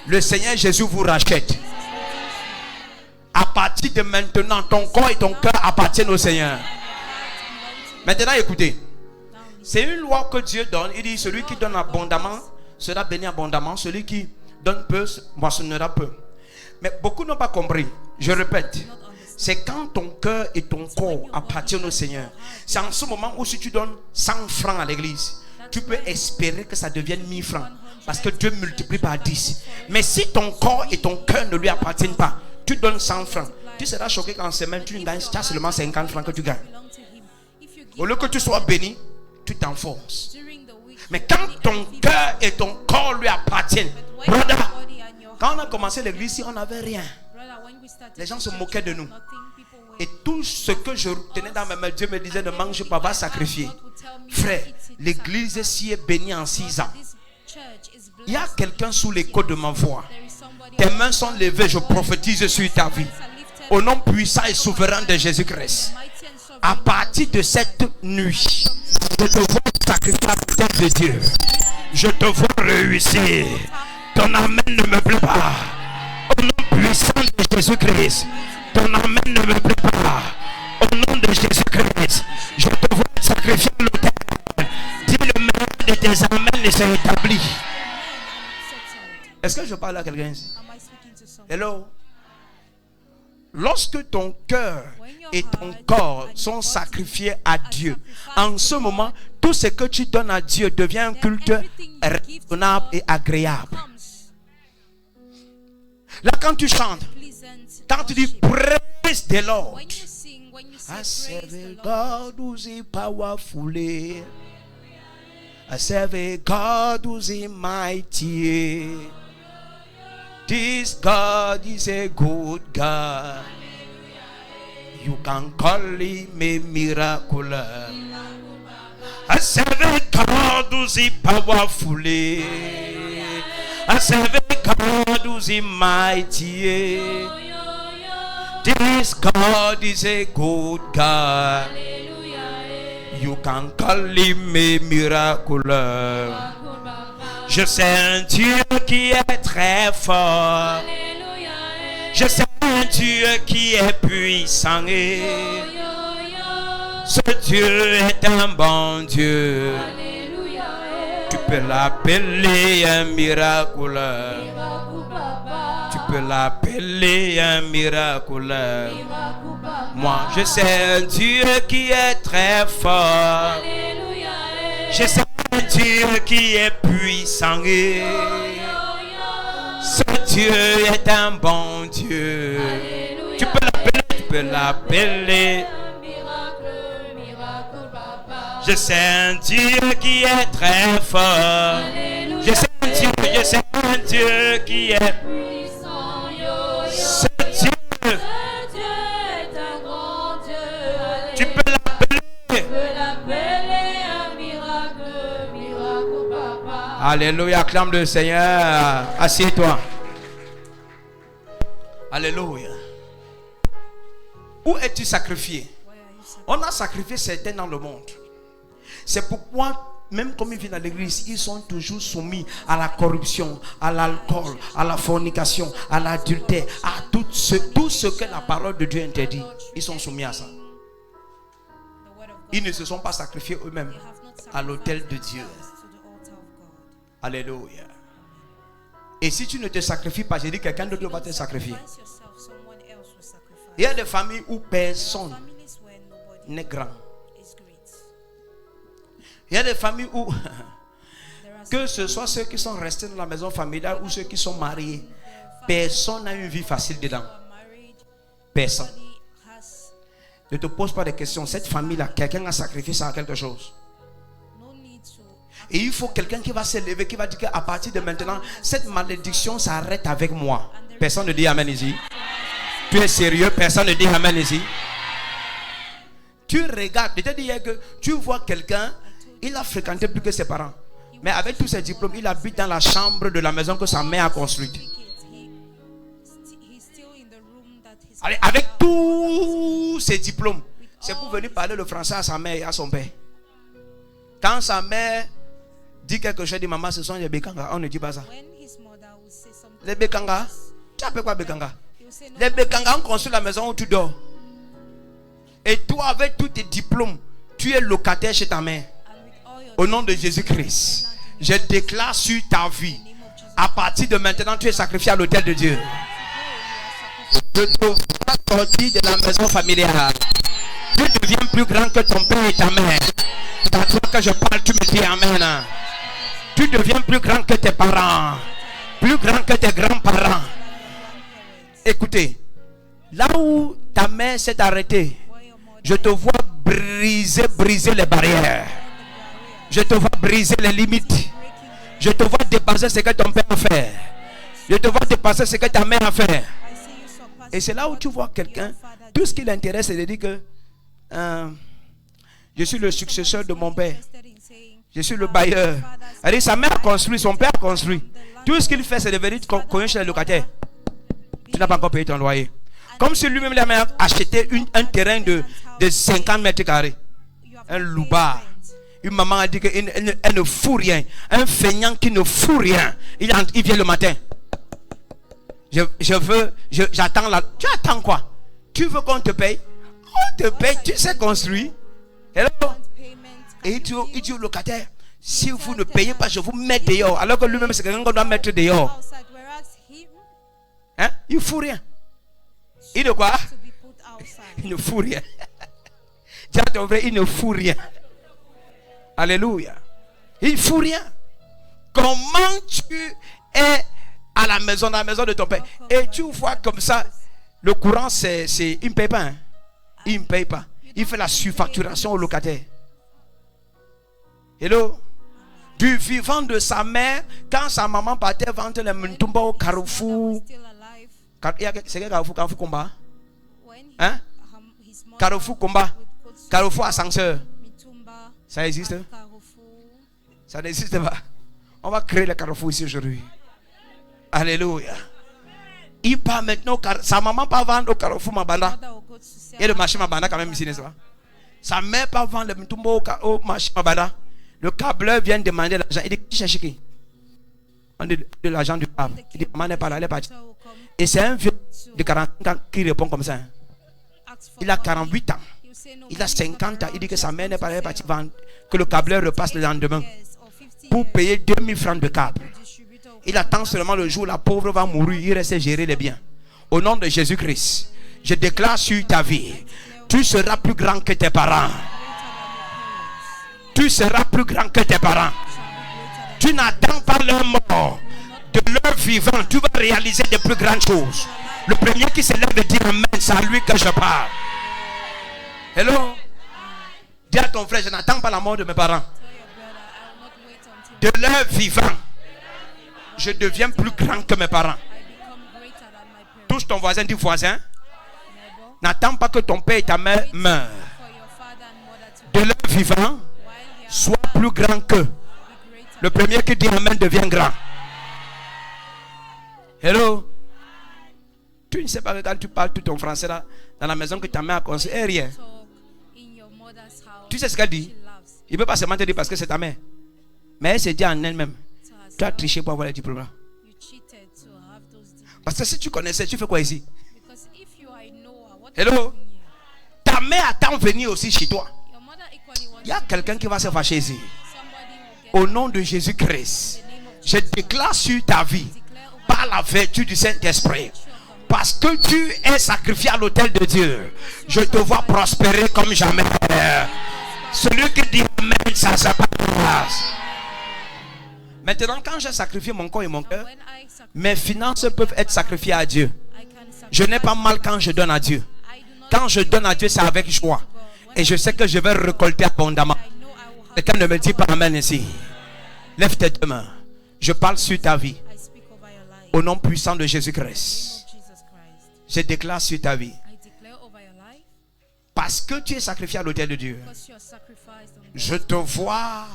Le Seigneur Jésus vous rachète. À partir de maintenant, ton corps et ton cœur appartiennent au Seigneur. Maintenant, écoutez. C'est une loi que Dieu donne. Il dit, celui qui donne abondamment sera béni abondamment. Celui qui donne peu moissonnera peu. Mais beaucoup n'ont pas compris. Je répète. C'est quand ton cœur et ton corps appartiennent au Seigneur. C'est en ce moment où si tu donnes 100 francs à l'église, tu peux espérer que ça devienne 1000 francs. Parce que Dieu multiplie par 10. Mais si ton corps et ton cœur ne lui appartiennent pas, tu donnes 100 francs. Tu seras choqué qu'en semaine, tu gagnes seulement 50 francs que tu gagnes. Au lieu que tu sois béni, tu t'enfonces. Mais quand ton cœur et ton corps lui appartiennent, brother, quand on a commencé l'église, on n'avait rien. Les gens se moquaient de nous. Et tout ce que je tenais dans mes mains, Dieu me disait, ne mange pas, va sacrifier. Frère, l'église s'y est bénie en 6 ans. Il y a quelqu'un sous l'écho de ma voix. Tes mains sont levées, je prophétise sur ta vie. Au nom puissant et souverain de Jésus-Christ. À partir de cette nuit, je te vois sacrifier la tête de Dieu. Je te vois réussir. Ton amen ne me plaît pas. Au nom puissant de Jésus-Christ. Ton amen ne me plaît pas. Au nom de Jésus-Christ. Je te vois sacrifier l'autel. Dis le meilleur de tes amens et s'est établi. Est-ce que je parle à quelqu'un ici? Hello? Lorsque ton cœur et ton corps sont sacrifiés à Dieu, en ce moment, tout ce que tu donnes à Dieu devient un culte raisonnable et agréable. Là, quand tu chantes, quand tu dis praise the Lord, I serve a God who's powerful. I serve a God who's mighty. This God is a good God. You can call him a miracle. I serve a God who's powerful. I serve a God who's mighty. This God is a good God. You can call him a miracle. Je sais un Dieu qui est très fort. Je sais un Dieu qui est puissant. Ce Dieu est un bon Dieu. Tu peux l'appeler un miracle. Tu peux l'appeler un miracle. Moi, je sais un Dieu qui est très fort. Je sais un Dieu qui est puissant. Ce Dieu est un bon Dieu. Tu peux l'appeler. Je sais un Dieu qui est très fort. Je sais un Dieu qui est puissant. Ce Dieu est un grand Dieu. Tu peux l'appeler un miracle, papa. Alléluia, acclame le Seigneur. Assieds-toi. Alléluia. Où es-tu sacrifié? On a sacrifié certains dans le monde. C'est pourquoi, même comme ils viennent à l'église, ils sont toujours soumis à la corruption, à l'alcool, à la fornication, à l'adultère, à tout ce que la parole de Dieu interdit. Ils sont soumis à ça. Ils ne se sont pas sacrifiés eux-mêmes à l'autel de Dieu. Alléluia. Et si tu ne te sacrifies pas, j'ai dit quelqu'un d'autre va te sacrifier. Il y a des familles où personne n'est grand. Il y a des familles où, que ce soit ceux qui sont restés dans la maison familiale ou ceux qui sont mariés, personne n'a une vie facile dedans. Personne. Ne te pose pas de questions. Cette famille-là, quelqu'un a sacrifié ça à quelque chose. Et il faut quelqu'un qui va se lever, qui va dire qu'à partir de maintenant, cette malédiction s'arrête avec moi. Personne ne dit amen ici. Tu es sérieux? Personne ne dit amen ici. Tu regardes, je te dis que tu vois quelqu'un, il a fréquenté plus que ses parents. Mais avec tous ses diplômes, il habite dans la chambre de la maison que sa mère a construite. Allez, avec tous ses diplômes, c'est pour venir parler le français à sa mère et à son père. Quand sa mère dit quelque chose, dit maman, ce sont les Bekanga. On ne dit pas ça. Les Bekanga, tu appelles quoi Bekanga? Les Bekanga ont construit la maison où tu dors. Et toi, avec tous tes diplômes, tu es locataire chez ta mère. Au nom de Jésus-Christ, je déclare sur ta vie, à partir de maintenant, tu es sacrifié à l'autel de Dieu. Je te vois sortir de la maison familiale. Tu deviens plus grand que ton père et ta mère. C'est à toi que je parle, tu me dis amen. Tu deviens plus grand que tes parents, plus grand que tes grands-parents. Écoutez, là où ta mère s'est arrêtée, je te vois briser les barrières. Je te vois briser les limites. Je te vois dépasser ce que ton père a fait. Je te vois dépasser ce que ta mère a fait. Et c'est là où tu vois quelqu'un, tout ce qui l'intéresse, c'est de dire que je suis le successeur de mon père. Je suis le bailleur. Elle dit, sa mère a construit, son père a construit. Tout ce qu'il fait, c'est de venir connaître chez les locataires. Tu n'as pas encore payé ton loyer. Comme si lui-même la mère acheté un terrain de 50 mètres carrés. Un loubar. Une maman a dit qu'elle ne fout rien. Un feignant qui ne fout rien. Il vient le matin. J'attends là. Tu attends quoi? Tu veux qu'on te paye? On te paye, tu sais construire. Hello? Et il dit au locataire, si vous ne payez pas, je vous mets dehors. Alors que lui-même, c'est quelqu'un qu'on doit mettre dehors. Hein? Il ne fout rien. Il ne quoi? Il ne fout rien. Dis à ton frère, il ne fout rien. Alléluia. Il ne fout rien. Comment tu es à la maison de ton père? Et tu vois comme ça, le courant, il ne paye pas. Hein? Il ne paye pas. Il fait la surfacturation au locataire. Hello? Du vivant de sa mère, quand sa maman partait vendre les Muntumba au Carrefour. C'est quel Carrefour? Carrefour Combat? Hein? Carrefour Combat? Carrefour Ascenseur? Ça existe? Ça n'existe pas. On va créer le Carrefour ici aujourd'hui. Alléluia. Il part maintenant. Sa maman part vendre au Carrefour Mabanda. Et le marché Mabanda quand même ici, n'est-ce pas? Sa mère part vendre le Muntumba au marché Mabanda. Le câbleur vient demander l'argent. Il dit, qui cherche qui? On dit de l'argent du câble. Il dit, maman n'est pas là, elle est partie. Et c'est un vieux de 40 ans qui répond comme ça. Il a 48 ans. Il a 50 ans. Il dit que sa mère n'est pas là, elle est partie vendre. Que le câbleur repasse le lendemain pour payer 2000 francs de câble. Il attend seulement le jour où la pauvre va mourir. Il reste gérer les biens. Au nom de Jésus-Christ, je déclare sur ta vie, tu seras plus grand que tes parents. Tu seras plus grand que tes parents. Tu n'attends pas leur mort. De leur vivant, tu vas réaliser de plus grandes choses. Le premier qui se lève et dit amen, c'est à lui que je parle. Hello? Dis à ton frère, je n'attends pas la mort de mes parents. De leur vivant, je deviens plus grand que mes parents. Touche ton voisin, dis voisin. N'attends pas que ton père et ta mère meurent. De leur vivant, sois plus grand qu'eux. Le premier qui dit amen devient grand. Hello? Tu ne sais pas que quand tu parles tout ton français là, dans la maison que ta mère a construite, et rien. Tu sais ce qu'elle dit? Il ne peut pas seulement te dire parce que c'est ta mère. Mais elle s'est dit en elle-même, tu as triché pour avoir les diplômes là. Parce que si tu connaissais, tu fais quoi ici? Hello? Ta mère attend venir aussi chez toi. Il y a quelqu'un qui va se fâcher ici. Au nom de Jésus-Christ, je déclare sur ta vie, par la vertu du Saint-Esprit, parce que tu es sacrifié à l'autel de Dieu, je te vois prospérer comme jamais. Celui qui dit amen, ça se passe. Maintenant, quand j'ai sacrifié mon corps et mon cœur, mes finances peuvent être sacrifiées à Dieu. Je n'ai pas mal quand je donne à Dieu. Quand je donne à Dieu, c'est avec joie. Et je sais que je vais récolter abondamment. Quelqu'un ne me dit pas amen ici. Lève tes deux mains. Je parle sur ta vie. Au nom puissant de Jésus-Christ. Je déclare sur ta vie. Parce que tu es sacrifié à l'autel de Dieu. Je te vois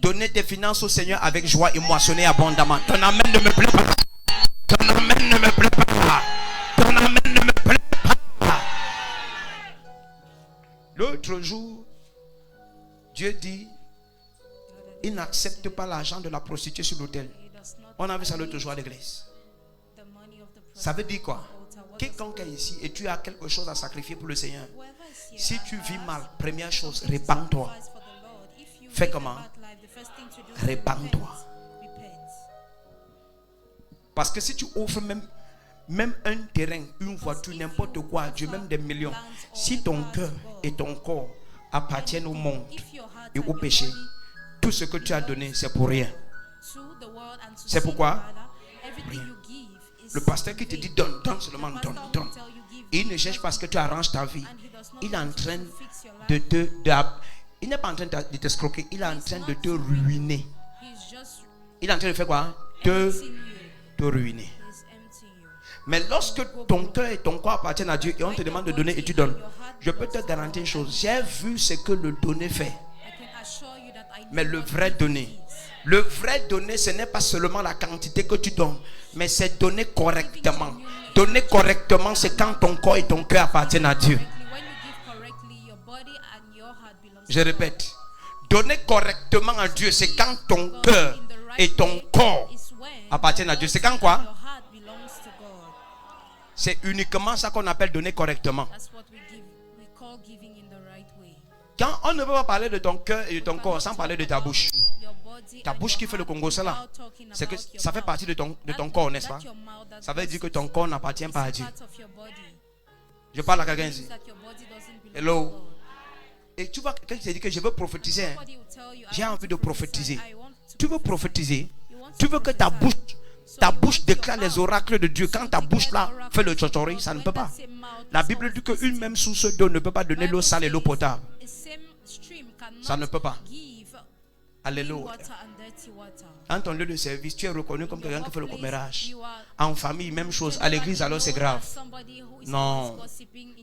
donner tes finances au Seigneur avec joie et moissonner abondamment. Ton amen ne me plaît pas. Ton amen ne me plaît pas. Ton amen ne me plaît pas. L'autre jour, Dieu dit, il n'accepte pas l'argent de la prostituée sur l'autel. On a vu ça l'autre jour à l'église. Ça veut dire quoi? Quiconque est ici et tu as quelque chose à sacrifier pour le Seigneur. Si tu vis mal, première chose, répands-toi. Fais comment? Répands-toi. Parce que si tu offres même un terrain, une voiture, n'importe quoi, Dieu, même des millions, si ton cœur et ton corps appartiennent au monde et au péché, tout ce que tu as donné, c'est pour rien. C'est pourquoi rien. Le pasteur qui te dit donne, donne seulement, donne, donne. Et il ne cherche pas ce que tu arranges ta vie. Il est en train il n'est pas en train de t'escroquer, il est en train de te ruiner. Il est en train de faire quoi? Te ruiner. Mais lorsque ton cœur et ton corps appartiennent à Dieu et on te demande de donner et tu donnes, je peux te garantir une chose. J'ai vu ce que le donner fait. Mais le vrai donner, ce n'est pas seulement la quantité que tu donnes, mais c'est donner correctement. Donner correctement, c'est quand ton corps et ton cœur appartiennent à Dieu. Je répète, donner correctement à Dieu, c'est quand ton cœur et ton corps appartiennent à Dieu. C'est quand quoi? C'est uniquement ça qu'on appelle donner correctement. Quand on ne peut pas parler de ton cœur et de ton corps sans parler de ta bouche. Ta bouche qui fait le Congo, ça là, c'est que ça fait partie de ton corps, n'est-ce pas? Ça veut dire que ton corps n'appartient pas à Dieu. Je parle à quelqu'un ici. Hello. Et tu vois quelqu'un qui te dit que je veux prophétiser. Hein? J'ai envie de prophétiser. Tu veux prophétiser? Tu veux que ta bouche déclare les oracles de Dieu. Quand ta bouche là fait le chochori, ça ne peut pas. La Bible dit qu'une même source d'eau ne peut pas donner l'eau sale et l'eau potable. Ça ne peut pas. Alléluia. En ton lieu de service, tu es reconnu comme quelqu'un qui fait le commérage. En famille, même chose. À l'église, alors c'est grave. Non.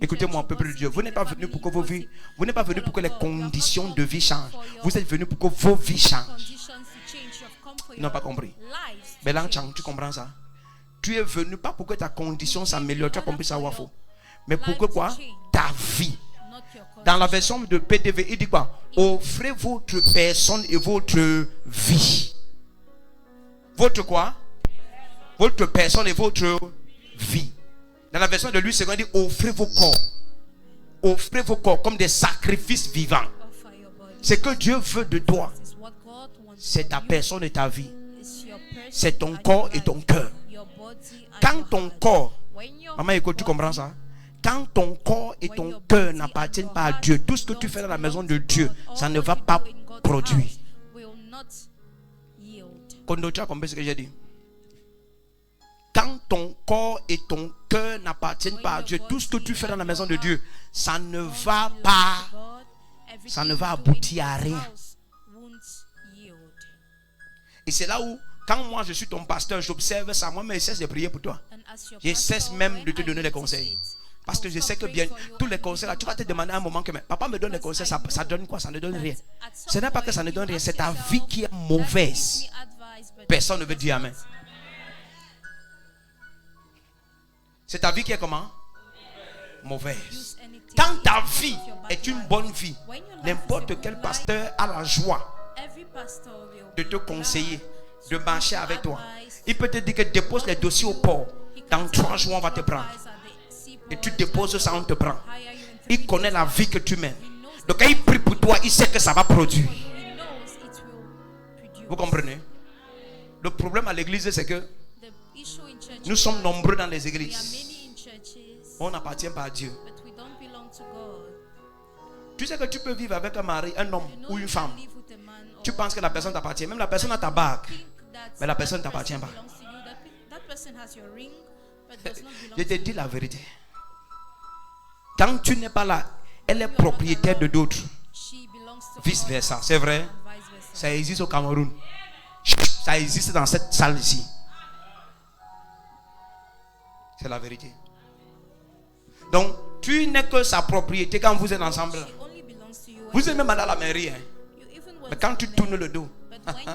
Écoutez-moi, peuple de Dieu. Vous n'êtes pas venu pour que vos vies, vous n'êtes pas venu pour que les conditions de vie changent. Vous êtes venu pour que vos vies changent. Ils n'ont pas compris. Bélan Chang, tu comprends ça? Tu es venu pas pour que ta condition s'améliore. Tu as compris ça, Wafo? Mais pour que quoi? Ta vie. Dans la version de PDV, il dit quoi? Offrez votre personne et votre vie. Votre quoi? Votre personne et votre vie. Dans la version de lui, c'est quand il dit offrez vos corps. Offrez vos corps comme des sacrifices vivants. Ce que Dieu veut de toi, c'est ta personne et ta vie. C'est ton corps et ton cœur. Quand ton corps, maman écoute, tu comprends ça? Quand ton corps et ton cœur n'appartiennent pas à Dieu, tout ce que tu fais dans la maison de Dieu, ça ne va pas produire. Kondo, tu as compris ce que j'ai dit? Quand ton corps et ton cœur n'appartiennent pas à Dieu, tout ce que tu fais dans la maison de Dieu, ça ne va aboutir à rien. Et c'est là où, quand moi je suis ton pasteur, j'observe ça, moi, mais je cesse de prier pour toi. Je cesse même de te donner des conseils. Parce que je sais que bien, tous les conseils là, tu vas te demander à un moment que papa me donne des conseils, ça donne quoi? Ça ne donne rien. Ce n'est pas que ça ne donne rien, c'est ta vie qui est mauvaise. Personne ne veut dire amen. C'est ta vie qui est comment? Mauvaise. Quand ta vie est une bonne vie, n'importe quel pasteur a la joie de te conseiller, de marcher avec toi. Il peut te dire que dépose les dossiers au port. Dans 3 jours, on va te prendre. Et tu déposes ça, on te prend. Il connaît la vie que tu mènes. Donc quand il prie pour toi, il sait que ça va produire. Vous comprenez? Le problème à l'église, c'est que nous sommes nombreux dans les églises. On n'appartient pas à Dieu. Tu sais que tu peux vivre avec un mari, un homme ou une femme. Tu penses que la personne t'appartient. Même la personne a ta bague. Mais la personne ne t'appartient pas. Je te dis la vérité. Quand tu n'es pas là, elle est propriétaire de d'autres. she belongs to Vice versa, c'est vrai. and vice versa. Ça existe au Cameroun. Ça existe dans cette salle ici. C'est la vérité. Donc, tu n'es que sa propriété quand vous êtes ensemble. She only belongs to you. Vous êtes même allé à la mairie. Hein. You even went Mais quand to tu the tournes mayor. le dos, But when you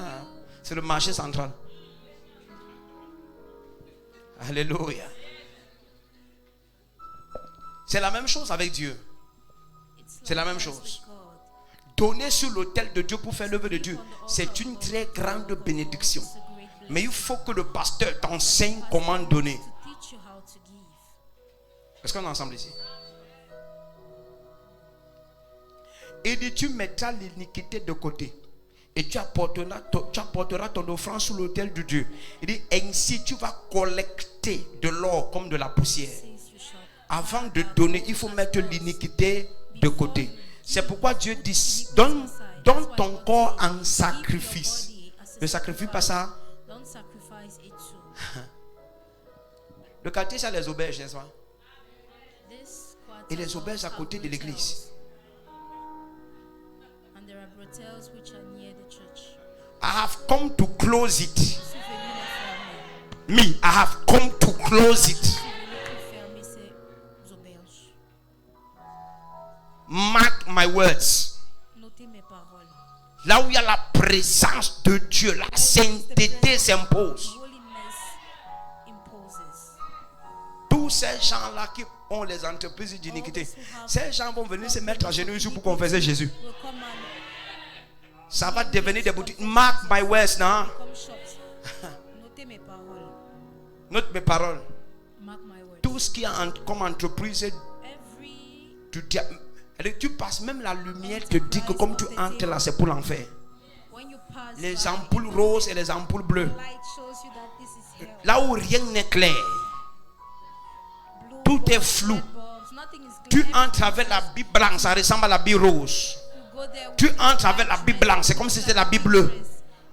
c'est le marché central. Alléluia. C'est la même chose avec Dieu. it's C'est la même likewise chose. with God. Donner sur l'autel de Dieu pour faire l'œuvre de Dieu, c'est une très grande bénédiction. It's a great blessing. Mais il faut que le pasteur t'enseigne comment donner. To teach you how to give. Est-ce qu'on est ensemble ici? Il dit, tu mettras l'iniquité de côté et tu apporteras ton offrande sous l'autel de Dieu. Il dit, ainsi tu vas collecter de l'or comme de la poussière. Says you shall Avant de donner, il faut mettre l'iniquité de côté. C'est pourquoi Dieu dit, donne ton corps en sacrifice. Ne sacrifie pas ça. don't sacrifice it too. Le quartier, c'est les auberges, n'est-ce pas? This quarter Et les auberges à have côté de brotels, l'église. and there are brotels which are near the church. I have come to close it. Je suis venu les fermer. Me, I have come to close it. Je suis venu pour fermer ces auberges. Mark my words. Notez mes paroles. Là où il y a la présence de Dieu, la sainteté s'impose. Holiness imposes. Tous ces gens-là qui ont les entreprises d'iniquité, ces gens vont venir se mettre à genoux ici pour confesser Jésus. Will come and Ça va devenir des boutiques. Mark my words, non? come shops. Notez mes paroles. Note mes paroles. Mark my words. Tout ce qui est comme entreprise, Every tu passes même la lumière te dit que comme tu entres là, c'est pour l'enfer. when you pass Les by, ampoules roses et les ampoules bleues. light shows you that this is hell. Là où rien n'est clair, Blue tout est bulbs, flou. red bulbs, nothing is Tu clear. entres avec la Bible blanche, ça ressemble à la Bible rose. You go there Tu with entres avec white la Bible dress, blanche, c'est comme si c'était la Bible bleue.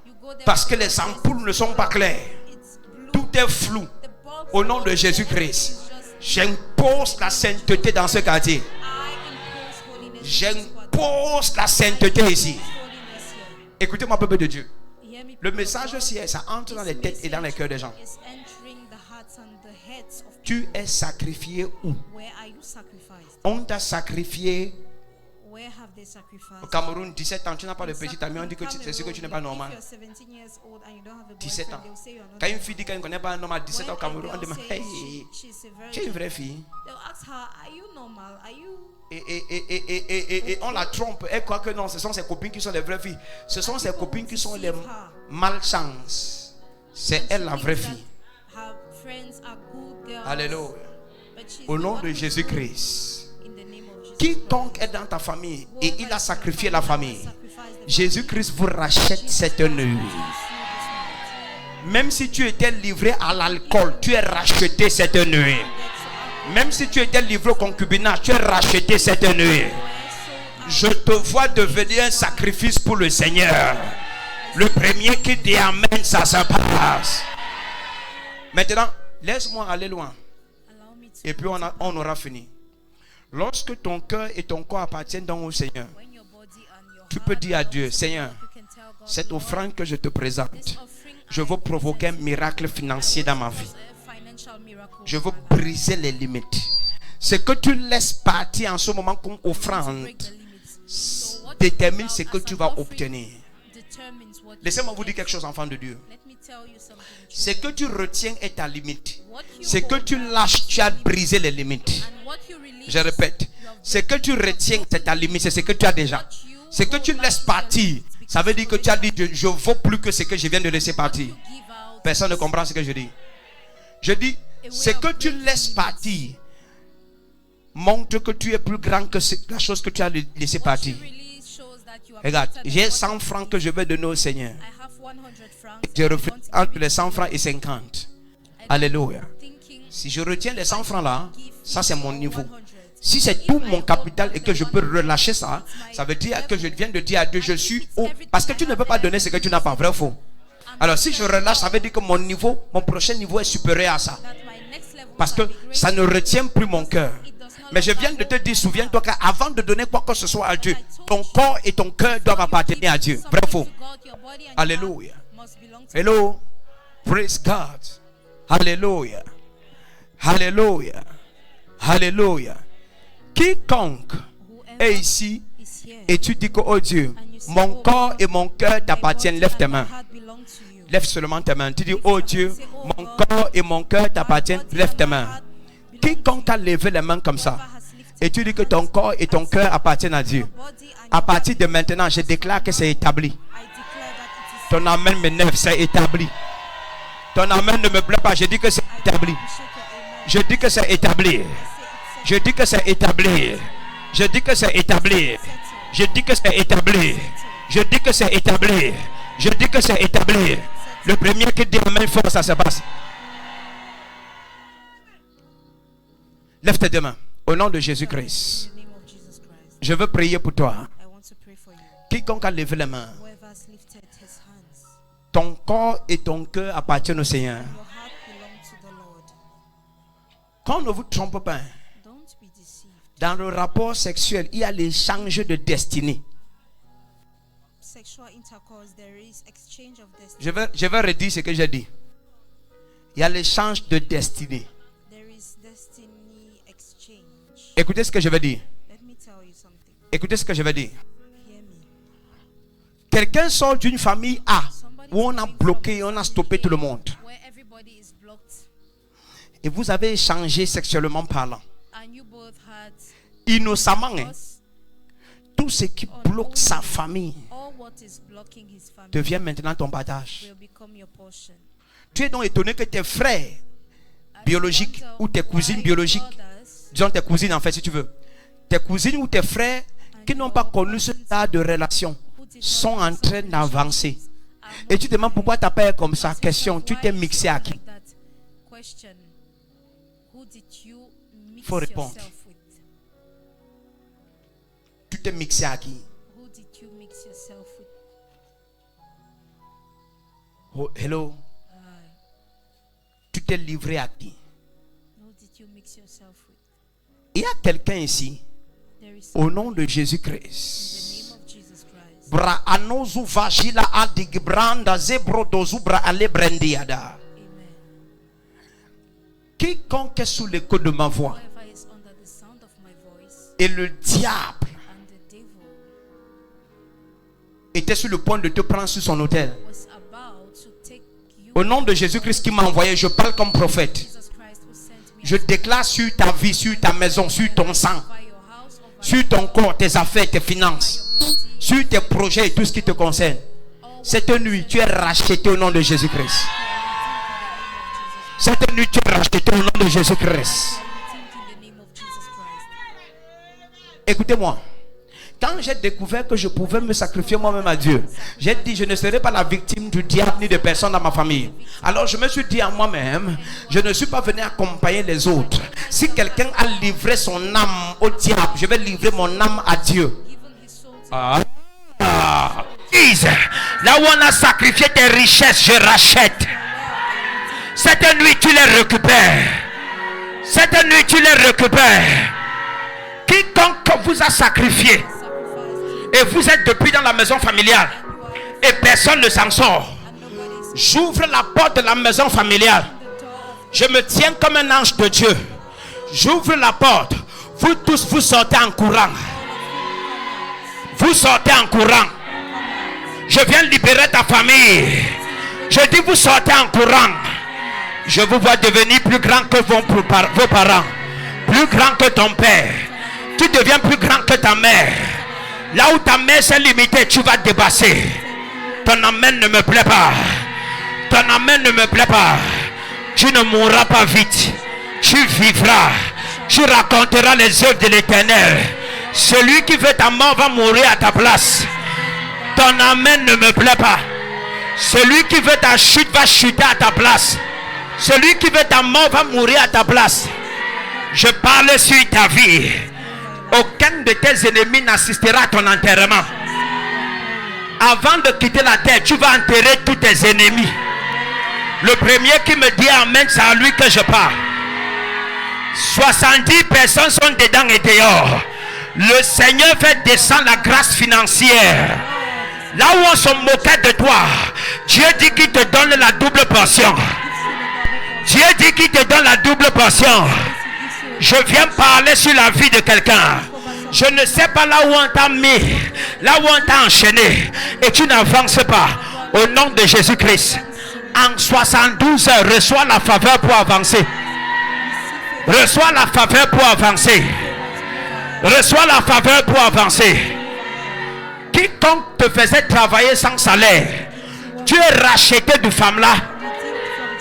you go there Parce with que white les dress, ampoules ne sont pas claires. it's blue. Tout est flou. The bulbs Au nom are de all Jésus-Christ, there. It's just, j'impose la sainteté dans ce quartier. I impose holiness in this J'impose la sainteté ici. holiness here. Écoutez-moi, peuple de Dieu. Hear me, Le people message of God. aussi, ça entre dans les têtes et dans les cœurs des gens. Is entering the hearts and the heads of Tu es sacrifié où? where are you sacrificed? On t'a sacrifié Where have they sacrificed? au Cameroun, 17 ans, tu n'as pas de petit ami, on dit que c'est ce que tu n'es pas normal. 17 ans. Quand une fille dit qu'elle ne connaît pas un homme à 17 ans au Cameroun, on demande, hey, tu es une vraie fille. They'll ask her, are you normal? Are you? Et on la trompe. Elle croit que non, ce sont ses copines qui sont les vraies filles. Ce sont ses copines qui sont les malchances. C'est elle la vraie fille. Her friends are good girls. Alléluia. But she's Au the nom one de who- Jésus-Christ. in the name of Jesus Quiconque est dans ta famille et il a sacrifié la famille, Jésus-Christ vous rachète cette nuit. Même si tu étais livré à l'alcool, tu es racheté cette nuit. Même si tu étais livré au concubinage, tu es racheté cette nuit. Je te vois devenir un sacrifice pour le Seigneur. Le premier qui dit Amen, ça se passe. Maintenant, laisse-moi aller loin. Allow me to Et puis on aura fini. Lorsque ton cœur et ton corps appartiennent donc au Seigneur, when your body and your tu peux heart dire à belong Dieu, to Seigneur, God, you can tell God, cette Lord, offrande que je te présente, this offering je I veux provoquer un present miracle financier dans ma vie. a financial miracle Je in veux my life. briser les limites. Ce que tu laisses partir en ce moment comme To offrande break the limits. So what you détermine give ce out que as tu an vas offering obtenir. determines what you Laissez-moi vous get. dire quelque chose, enfant de Dieu. Let me tell you something. Ce que tu retiens est ta limite. What you Ce que hold tu back lâches, is tu as your limit. brisé les limites. And what you release, Je répète, you have ce que tu retiens, c'est ta limite, c'est ce que tu as déjà. Ce que tu laisses partir, ça veut dire que tu as dit, je ne vaux plus que ce que je viens de laisser partir. you give out. Personne ne comprend ce que je dis. Je dis, ce que tu laisses partir montre que tu es plus grand que la chose que tu as laissé What partir. you release shows that you are Regarde, better than j'ai what 100 you francs que je vais donner au Seigneur. I have 100 francs. Je and I refais want to entre give les it 100 to francs you. et 50. And Alléluia. I'm thinking, Si je retiens les 100 francs là, ça c'est mon niveau. 100. Si c'est tout mon capital et que je peux relâcher ça, ça veut dire que je viens de dire à Dieu, je suis haut. Parce que tu ne peux pas donner ce que tu n'as pas, vrai ou faux? Alors si je relâche, ça veut dire que mon niveau, mon prochain niveau est supérieur à ça. That my next level Parce que can be great. ça ne retient plus mon cœur. It does not Mais je viens de te dire, souviens-toi qu'avant de donner quoi que ce soit à Dieu, ton corps et ton cœur doivent appartenir à Dieu. Vrai ou faux? Alléluia. Hello. Praise God. Alléluia. Alléluia. Alléluia. Quiconque est ici et tu dis que, oh Dieu, mon corps et mon cœur t'appartiennent, lève tes mains. Lève seulement tes mains. Tu dis, oh Dieu, mon corps et mon cœur t'appartiennent, lève tes mains. Quiconque a levé les mains comme ça et tu dis que ton corps et ton cœur appartiennent à Dieu, à partir de maintenant, je déclare que c'est établi. Ton amen m'énerve, c'est établi. Ton amen ne me plaît pas, je dis que c'est établi. Je dis que c'est établi. Je dis que c'est établi. Je dis que c'est établi. Je dis que c'est établi. Je dis que c'est établi. Je dis que c'est établi. Le premier qui dit amen fort, ça se passe. Lève tes deux mains. Au nom de Jésus-Christ, je veux prier pour toi. Quiconque a levé les mains, ton corps et ton cœur appartiennent au Seigneur. Qu'on ne vous trompe pas. Dans le rapport sexuel, il y a l'échange de destinée. Je vais redire ce que j'ai dit. Il y a l'échange de destinée. Écoutez ce que je vais dire. Écoutez ce que je vais dire. Quelqu'un sort d'une famille A où on a bloqué, on a stoppé tout le monde. Et vous avez échangé sexuellement parlant. Innocemment, hein, tout ce qui bloque sa famille devient maintenant ton partage. Tu es donc étonné que tes frères biologiques ou tes cousines biologiques, disons tes cousines en fait si tu veux, tes cousines ou tes frères qui n'ont pas connu ce tas de relations sont en train d'avancer. Et tu te demandes pourquoi ta père comme ça. Question, tu t'es mixé à qui? Il faut répondre. Tu t'es mixé à qui? Oh, hello. Tu t'es livré à qui? Il y a quelqu'un ici, au nom de Jésus-Christ. Bra anozu vagila adigbranda zebro dozubra alebrendiada. Quiconque est sous l'écho de ma voix et le diable était sur le point de te prendre sur son autel. Au nom de Jésus-Christ qui m'a envoyé, je parle comme prophète. Je déclare sur ta vie, sur ta maison, sur ton sang, sur ton corps, tes affaires, tes finances, sur tes projets et tout ce qui te concerne. Cette nuit, tu es racheté au nom de Jésus-Christ. Cette nuit, tu es racheté au nom de Jésus-Christ. Écoutez-moi. Quand j'ai découvert que je pouvais me sacrifier moi-même à Dieu, j'ai dit je ne serai pas la victime du diable ni de personne dans ma famille. Alors je me suis dit à moi-même, je ne suis pas venu accompagner les autres. Si quelqu'un a livré son âme au diable, je vais livrer mon âme à Dieu. Là où on a sacrifié tes richesses, je rachète. Cette nuit tu les récupères. Cette nuit tu les récupères. Quiconque vous a sacrifié et vous êtes depuis dans la maison familiale et personne ne s'en sort, j'ouvre la porte de la maison familiale. Je me tiens comme un ange de Dieu. J'ouvre la porte. Vous tous vous sortez en courant. Vous sortez en courant. Je viens libérer ta famille. Je dis vous sortez en courant. Je vous vois devenir plus grand que vos parents, plus grand que ton père. Tu deviens plus grand que ta mère. Là où ta mère s'est limitée, tu vas dépasser. Ton amen ne me plaît pas. Ton amen ne me plaît pas. Tu ne mourras pas vite. Tu vivras. Tu raconteras les œuvres de l'Éternel. Celui qui veut ta mort va mourir à ta place. Ton amen ne me plaît pas. Celui qui veut ta chute va chuter à ta place. Celui qui veut ta mort va mourir à ta place. Je parle sur ta vie. Aucun de tes ennemis n'assistera à ton enterrement. Avant de quitter la terre, tu vas enterrer tous tes ennemis. Le premier qui me dit amen, c'est à lui que je parle. 70 personnes sont dedans et dehors. Le Seigneur fait descendre la grâce financière. Là où on se moquait de toi, Dieu dit qu'il te donne la double portion. Dieu dit qu'il te donne la double portion. Je viens parler sur la vie de quelqu'un. Je ne sais pas là où on t'a mis, là où on t'a enchaîné, et tu n'avances pas. Au nom de Jésus-Christ, en 72 heures, reçois la faveur pour avancer. Reçois la faveur pour avancer. Reçois la faveur pour avancer. Quiconque te faisait travailler sans salaire, tu es racheté du femme là.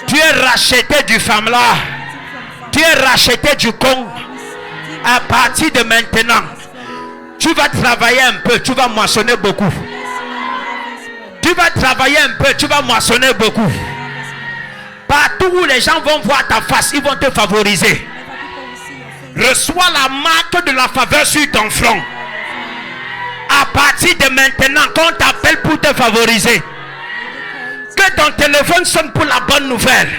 Tu es racheté du femme là. Tu es racheté du con. À partir de maintenant, tu vas travailler un peu, tu vas moissonner beaucoup. Tu vas travailler un peu, tu vas moissonner beaucoup. Partout où les gens vont voir ta face, ils vont te favoriser. Reçois la marque de la faveur sur ton front. À partir de maintenant, qu'on t'appelle pour te favoriser, que ton téléphone sonne pour la bonne nouvelle.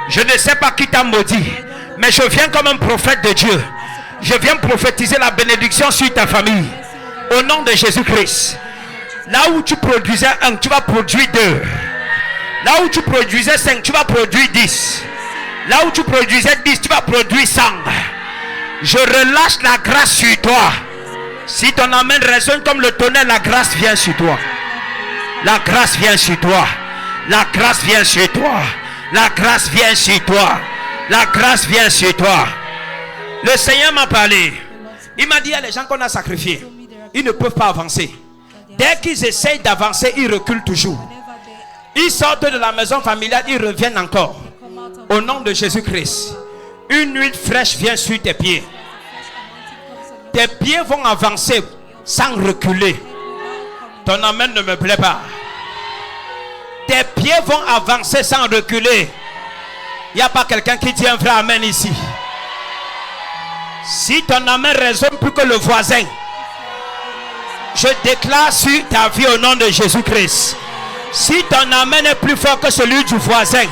Je ne sais pas qui t'a maudit, mais je viens comme un prophète de Dieu. Je viens prophétiser la bénédiction sur ta famille. Au nom de Jésus-Christ. Là où tu produisais 1, tu vas produire 2. Là où tu produisais 5, tu vas produire 10. Là où tu produisais 10, tu vas produire 100. Je relâche la grâce sur toi. Si ton amen résonne comme le tonnerre, la grâce vient sur toi. La grâce vient sur toi. La grâce vient sur toi. La grâce vient sur toi. La grâce vient sur toi. Le Seigneur m'a parlé. Il m'a dit, il y a les gens qu'on a sacrifiés, ils ne peuvent pas avancer. Dès qu'ils essayent d'avancer, ils reculent toujours. Ils sortent de la maison familiale, ils reviennent encore. Au nom de Jésus-Christ, une huile fraîche vient sur tes pieds. Tes pieds vont avancer sans reculer. Ton amen ne me plaît pas. Tes pieds vont avancer sans reculer. Il n'y a pas quelqu'un qui dit un vrai amen ici. Si ton amen résonne plus que le voisin, je déclare sur ta vie au nom de Jésus-Christ. Si ton amen est plus fort que celui du voisin,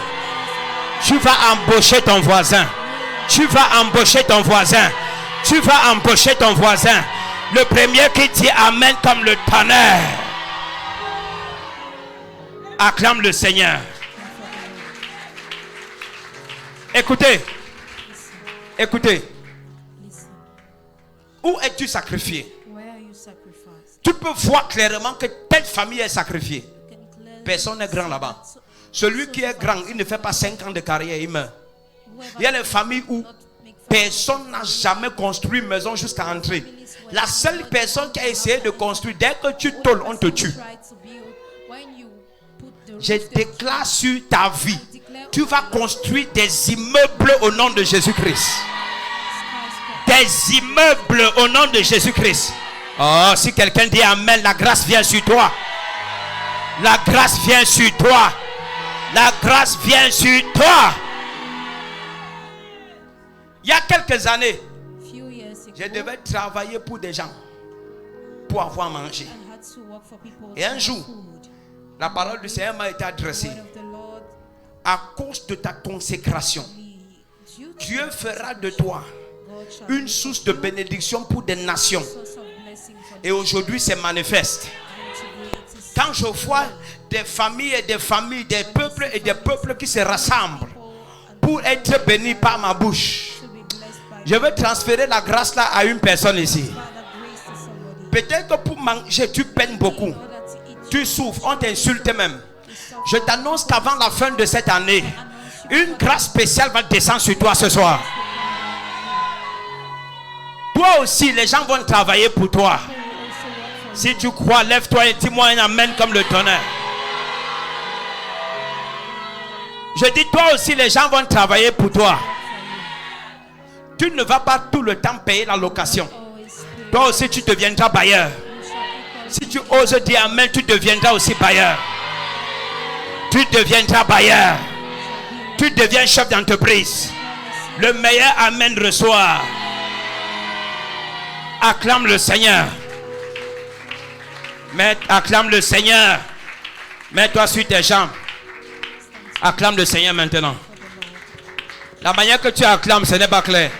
tu vas embaucher ton voisin. Tu vas embaucher ton voisin. Tu vas embaucher ton voisin. Le premier qui dit amen comme le tonnerre. Acclame le Seigneur. Écoutez. Écoutez. Où es-tu sacrifié? Tu peux voir clairement que telle famille est sacrifiée. Personne n'est grand là-bas. Celui qui est grand, il ne fait pas 5 ans de carrière, il meurt. Il y a les familles où personne n'a jamais construit une maison jusqu'à entrer. La seule personne qui a essayé de construire, dès que tu tôles, on te tue. Je déclare sur ta vie, tu vas construire des immeubles au nom de Jésus-Christ. Des immeubles au nom de Jésus-Christ. Oh, si quelqu'un dit amen, la grâce vient sur toi. La grâce vient sur toi. La grâce vient sur toi. Il y a quelques années, je devais travailler pour des gens pour avoir à manger. Et un jour, la parole du Seigneur m'a été adressée. À cause de ta consécration, Dieu fera de toi une source de bénédiction pour des nations. Et aujourd'hui, c'est manifeste. Quand je vois des familles et des familles, des peuples et des peuples qui se rassemblent pour être bénis par ma bouche, je veux transférer la grâce là à une personne ici. Peut-être que pour manger, tu peines beaucoup. Tu souffres, on t'insulte même. Je t'annonce qu'avant la fin de cette année, une grâce spéciale va descendre sur toi ce soir. Toi aussi, les gens vont travailler pour toi. Si tu crois, lève-toi et dis-moi un amen comme le tonnerre. Je dis, toi aussi, les gens vont travailler pour toi. Tu ne vas pas tout le temps payer la location. Toi aussi, tu deviendras bailleur. Si tu oses dire amen, tu deviendras aussi bailleur. Tu deviendras bailleur. Tu deviens chef d'entreprise. Le meilleur amen reçoit. Acclame le Seigneur. Acclame le Seigneur. Mets-toi sur tes jambes. Acclame le Seigneur maintenant. La manière que tu acclames, ce n'est pas clair.